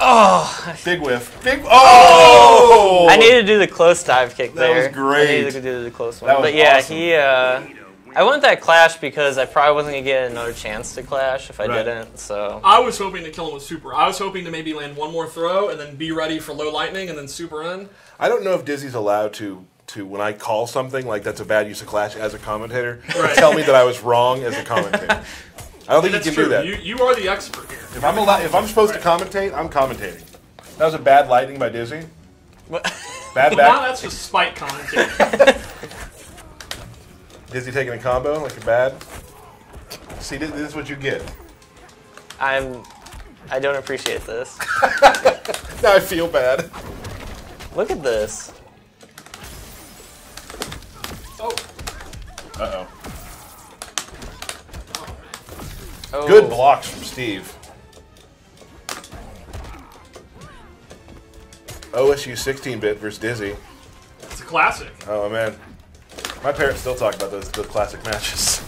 Oh! Big whiff. Big. Oh! I needed to do the close dive kick there. That was great. I needed to do the close one. That was But yeah, awesome. I went that clash because I probably wasn't going to get another chance to clash if I Right. didn't, so... I was hoping to kill him with super. I was hoping to maybe land one more throw and then be ready for low lightning and then super in. I don't know if Dizzy's allowed to when I call something like that's a bad use of clash as a commentator, Right. tell me that I was wrong as a commentator. I don't think That's you can true. do that. You are the expert here. If I'm supposed to commentate, I'm commentating. That was a bad lightning by Dizzy. Bad Now back. that's just spite commentating. Dizzy taking a combo like a bad. See, this is what you get. I don't appreciate this. Now I feel bad. Look at this. Oh. Uh-oh. Oh. Good blocks from Steve. OSU 16-bit versus Dizzy. It's a classic. Oh, man. My parents still talk about those classic matches.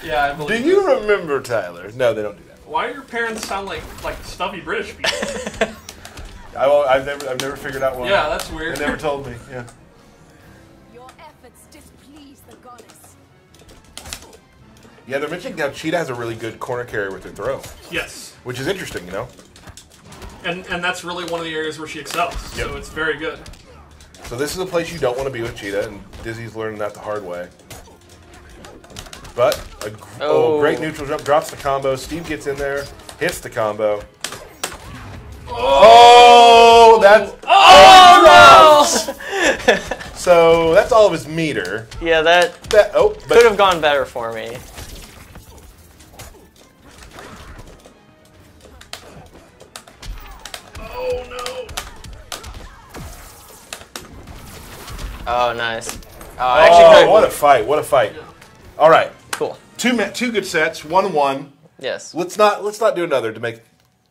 Yeah, I believe Do you remember, Tyler? No, they don't do that. Why do your parents sound like stuffy British people? I've never figured out why. Yeah, that's weird. They never told me. Yeah. Your efforts displease the goddess. Yeah, they're mentioning now Cheetah has a really good corner carry with her throw. Yes. Which is interesting, you know? And that's really one of the areas where she excels. Yep. So it's very good. So this is a place you don't want to be with Cheetah, and Dizzy's learning that the hard way. But, great neutral jump, drops the combo. Steve gets in there, hits the combo. Oh, that's... Oh, no! So that's all of his meter. Yeah, that could have gone better for me. Oh, no. Oh, nice. Oh, actually, what a fight! What a fight! Yeah. All right, cool. Two good sets, 1-1. Yes. Let's not do another to make.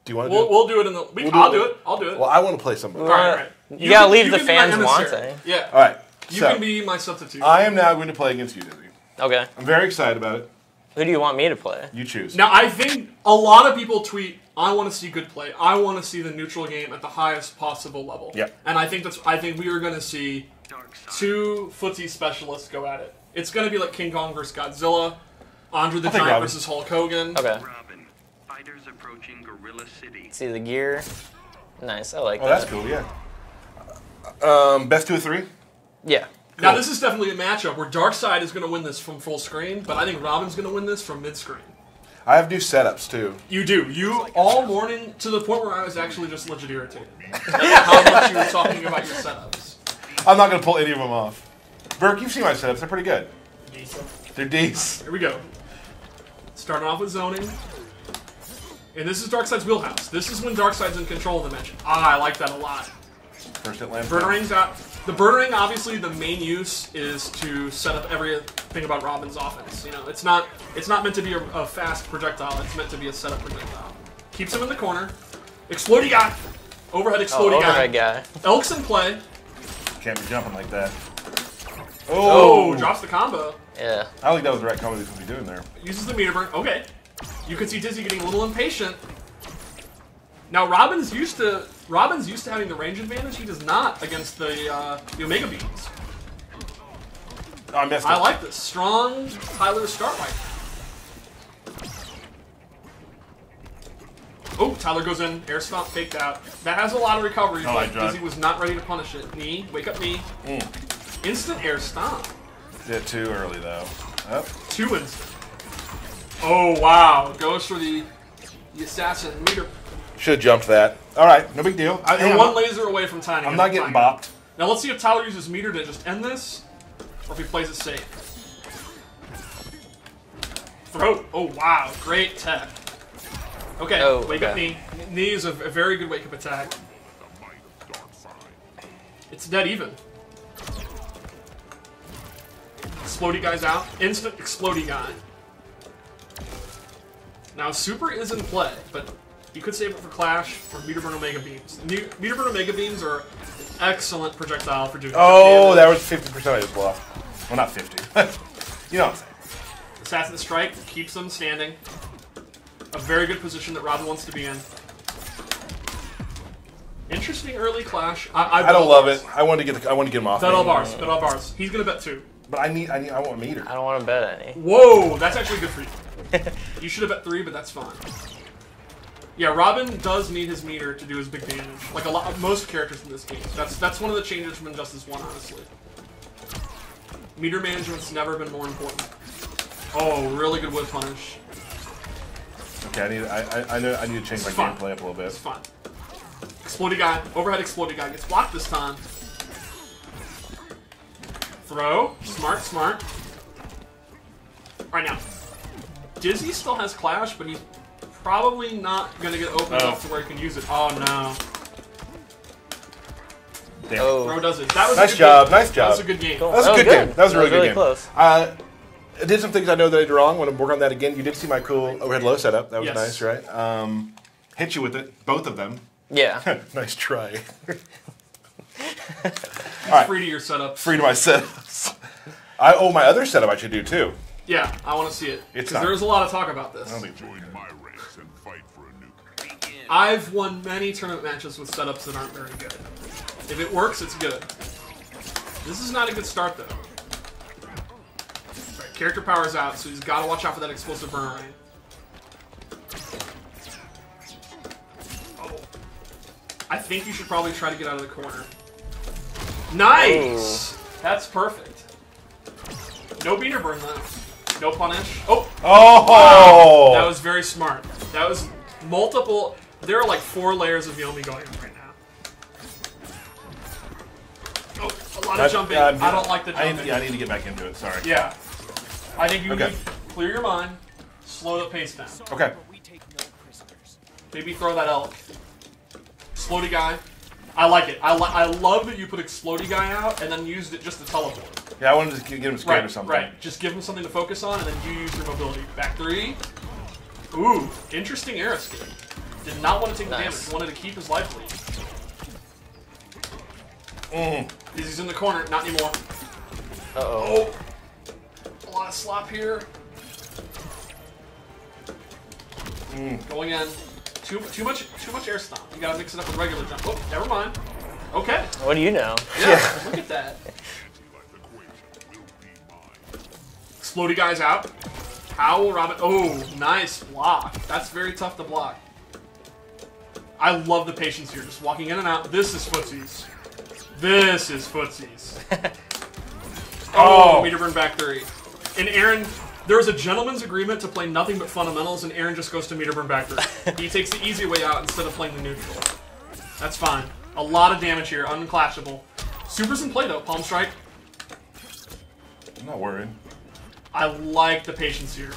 Do you want to? We'll do it in the. I'll do it. I'll do it. Well, I want to play somebody. All right. You gotta leave the fans wanting. Yeah. All right. You so, can be my substitute. I am now going to play against you, Dizzy. Okay. I'm very excited about it. Who do you want me to play? You choose. Now, I think a lot of people tweet, I want to see good play. I want to see the neutral game at the highest possible level. Yep. And I think we are going to see two footsie specialists go at it. It's going to be like King Kong versus Godzilla, Andre the Giant versus Hulk Hogan. Okay. Robin, fighters approaching Gorilla City. See the gear. Nice. I like that. Oh, that's cool. Yeah. Best 2 of 3. Yeah. Now, this is definitely a matchup where Darkseid is going to win this from full screen, but I think Robin's going to win this from mid-screen. I have new setups, too. You do. You, all morning, to the point where I was actually just legit irritated. How much you were talking about your setups. I'm not going to pull any of them off. Burke, you've seen my setups. They're pretty good. Decent. They're decent. Here we go. Starting off with zoning. And this is Darkseid's wheelhouse. This is when Darkseid's in control of the dimension. I like that a lot. First hit land. Burnering's out. The Burnering, obviously, the main use is to set up everything about Robin's offense. You know, it's not meant to be a fast projectile. It's meant to be a setup projectile. Keeps him in the corner. Explodey guy. Overhead explodey guy. Elk's in play. Can't be jumping like that. Oh, drops the combo. Yeah. I don't think that was the right combo to be doing there. Uses the meter burn. Okay. You can see Dizzy getting a little impatient. Now Robin's used to having the range advantage. He does not against the Omega Beams. Oh, I missed it. I like this. Strong Tyler start right. Oh, Tyler goes in. Air stomp faked out. That has a lot of recovery, but Dizzy was not ready to punish it. Knee. Wake up knee. Instant air stomp. Did too early, though. Oh. 2 instant. Oh, wow. Goes for the assassin meter. Should have jumped that. All right, no big deal. And one laser away from tying. I'm not getting bopped. Now let's see if Tyler uses meter to just end this, or if he plays it safe. Throw. Oh, wow. Great tech. Okay, wake up knee. Knee is a very good wake-up attack. It's dead even. Explodey guy's out. Instant explodey guy. Now, super is in play, but you could save it for Clash or Meter Burn Omega Beams. Meter Burn Omega Beams are an excellent projectile for doing damage. That was 50% I just blocked. Well, not 50. You know what I'm saying. Assassin Strike keeps them standing. A very good position that Robin wants to be in. Interesting early Clash. I don't love it. I want to get him off. Bet all bars. Bet all bars. He's gonna bet 2. But I want meter. I don't want to bet any. Whoa, that's actually good for you. You should have bet 3, but that's fine. Yeah, Robin does need his meter to do his big damage. Like most characters in this game. That's one of the changes from Injustice 1, honestly. Meter management's never been more important. Oh, really good whip punish. Okay, I need to change my gameplay up a little bit. It's fine. Explodey guy, overhead explodey guy gets blocked this time. Throw, smart. Alright now, Dizzy still has Clash, but he's probably not gonna get open enough to where he can use it. Oh no. Damn. Throw does it. That was nice job. That was a good game. That was a good game. That was a really good game. Close. I did some things I know that I did wrong. Want to work on that again. You did see my cool overhead low setup. That was nice, right? Hit you with it, both of them. Yeah. Nice try. Free to your setup. Free to my setups. My other setup I should do too. Yeah, I want to see it. It's because there's a lot of talk about this. Join my ranks and fight for a new I've won many tournament matches with setups that aren't very good. If it works, it's good. This is not a good start, though. Right, character power's out, so he's got to watch out for that explosive burn rain. Oh. I think you should probably try to get out of the corner. Nice! Ooh. That's perfect. No beater burn, though. No punish. Oh! Oh! Wow. That was very smart. That was multiple... There are like 4 layers of Yomi going on right now. Oh, a lot of jumping. I don't like the jumping. I need to get back into it. Sorry. Yeah. I think you need to clear your mind, slow the pace down. Okay. Maybe throw that elk. Explodey guy. I like it. I love that you put Explodey guy out and then used it just to teleport. Yeah, I wanted to get him scared or something. Right. Just give him something to focus on, and then you use your mobility. Back 3. Ooh, interesting air escape. Did not want to take the damage. Wanted to keep his life lead. He's in the corner. Not anymore. Uh-oh. Oh. A lot of slop here. Going in. Too much air stomp. You gotta mix it up with regular jump. Oh, never mind. Okay. What do you know? Yeah. Look at that. Explodey guy's out. How will Robin... Oh, nice block. That's very tough to block. I love the patience here. Just walking in and out. This is footsies. This is footsies. Oh, meter burn back 3. And Aaron... There was a gentleman's agreement to play nothing but fundamentals, and Aaron just goes to meter burn back 3. He takes the easy way out instead of playing the neutral. That's fine. A lot of damage here. Unclashable. Super's in play, though. Palm strike. I'm not worried. I like the patience here.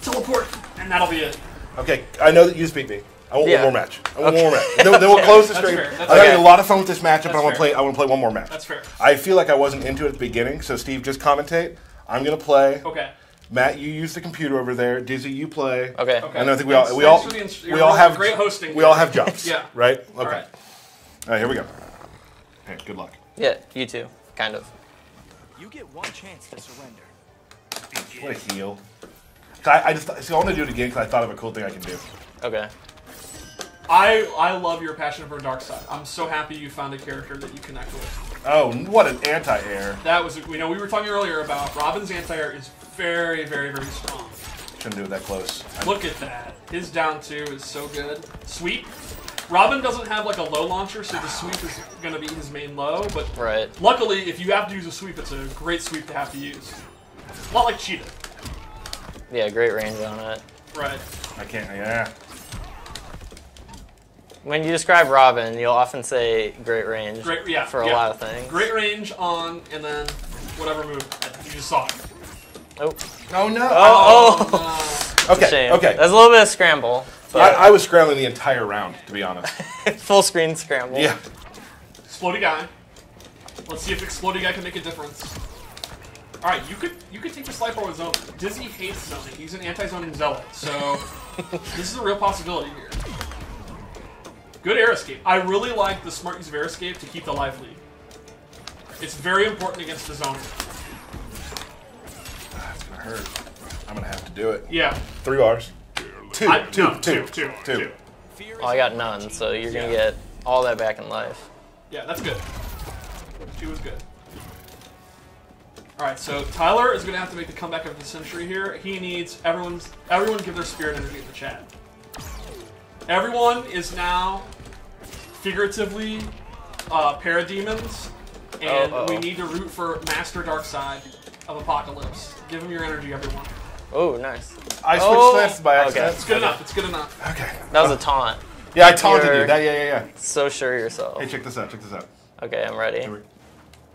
Teleport! And that'll be it. Okay, I know that you beat me. I want one more match. I want one more match. Then we'll close the stream. I'm fair. having a lot of fun with this matchup, but I want to play one more match. That's fair. I feel like I wasn't into it at the beginning, so Steve, just commentate. I'm gonna play. Okay. Matt, you use the computer over there. Dizzy, you play. Okay. And I think we all have great hosting. We all have jumps. Yeah. Right. Okay. All right. All right. Here we go. Hey, good luck. Yeah, you too. Kind of. You get one chance to surrender. What a heal. I want to do it again because I thought of a cool thing I can do. Okay. I love your passion for dark side. I'm so happy you found a character that you connect with. Oh, what an anti-air. That was, we were talking earlier about Robin's anti-air is very, very, very strong. Shouldn't do it that close. Look at that. His down 2 is so good. Sweep. Robin doesn't have like a low launcher, so the sweep is going to be his main low, but luckily, if you have to use a sweep, it's a great sweep to have to use. A lot like Cheetah. Yeah, great range on it. Right. I can't, yeah. When you describe Robin, you'll often say great range for a lot of things. Great range on, and then whatever move. You just saw it. Oh. Oh, no. Oh. Okay, Shame. okay. There's a little bit of scramble. I was scrambling the entire round, to be honest. Full screen scramble. Yeah. Explodey guy. Let's see if Explodey guy can make a difference. All right, you could take the slide forward with zone. Dizzy hates zoning. He's an anti-zoning zealot, so this is a real possibility here. Good air escape. I really like the smart use of air escape to keep the life lead. It's very important against the zoner. That's gonna hurt. I'm gonna have to do it. Yeah. 3 bars. Two. Oh, I got none, so you're gonna get all that back in life. Yeah, that's good. 2 is good. All right, so Tyler is gonna have to make the comeback of the century here. He needs everyone give their spirit energy in the chat. Everyone is now figuratively parademons, and we need to root for Master Darkseid of Apocalypse. Give him your energy, everyone. Oh, nice. I switched slances by accident. Okay. It's good enough. It's good enough. Okay. That was a taunt. Yeah, I taunted you. Yeah. So sure of yourself. Hey, check this out. Okay, I'm ready.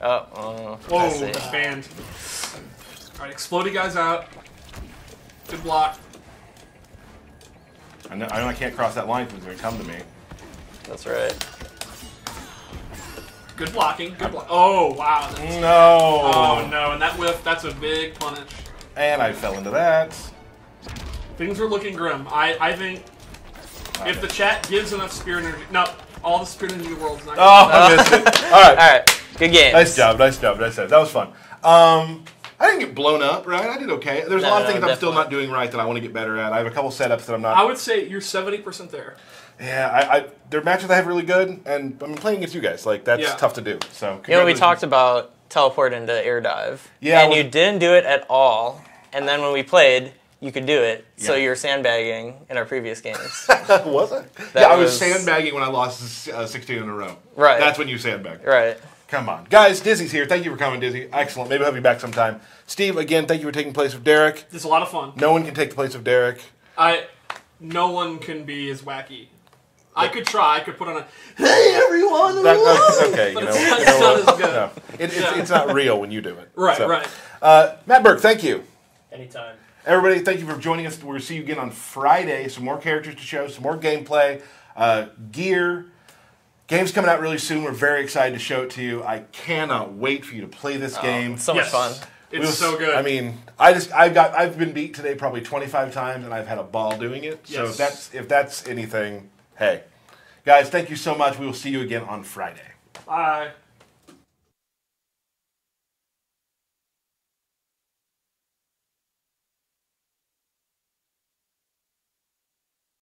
Whoa, that's banned. All right, Explodey guy's out. Good block. I know I can't cross that line because he's going to come to me. That's right. Good blocking. Good block. Oh, wow. No. Oh, no. And that whiff, that's a big punish. And I fell into that. Things are looking grim. I think if the chat gives enough spirit energy... No, all the spirit energy in the world is not I missed it. All right. All right. Good game. Nice job. That was fun. I I didn't get blown up, right? I did okay. There's a lot of things I'm still not doing right that I want to get better at. I have a couple setups that I'm not. I would say you're 70% there. Yeah, there are matches I have really good, and I'm playing against you guys. Like, that's tough to do. So, we talked about teleport into air dive. Yeah, and you didn't do it at all. And then when we played, you could do it. Yeah. So you were sandbagging in our previous games. Was I? Yeah, I was sandbagging when I lost 16 in a row. Right. That's when you sandbagged. Right. Come on. Guys, Dizzy's here. Thank you for coming, Dizzy. Excellent. Maybe I'll have you back sometime. Steve, again, thank you for taking the place of Derek. It's a lot of fun. No one can take the place of Derek. No one can be as wacky. I could try. I could put on a, hey, everyone! That's okay. But it's not as good. No. It's not real when you do it. Right, so. right. Matt Burke, thank you. Anytime. Everybody, thank you for joining us. We'll see you again on Friday. Some more characters to show, some more gameplay, gear. Game's coming out really soon. We're very excited to show it to you. I cannot wait for you to play this game. So much fun. It's so good. I mean, I've been beat today probably 25 times, and I've had a ball doing it. Yes. So if that's anything, hey. Guys, thank you so much. We will see you again on Friday. Bye.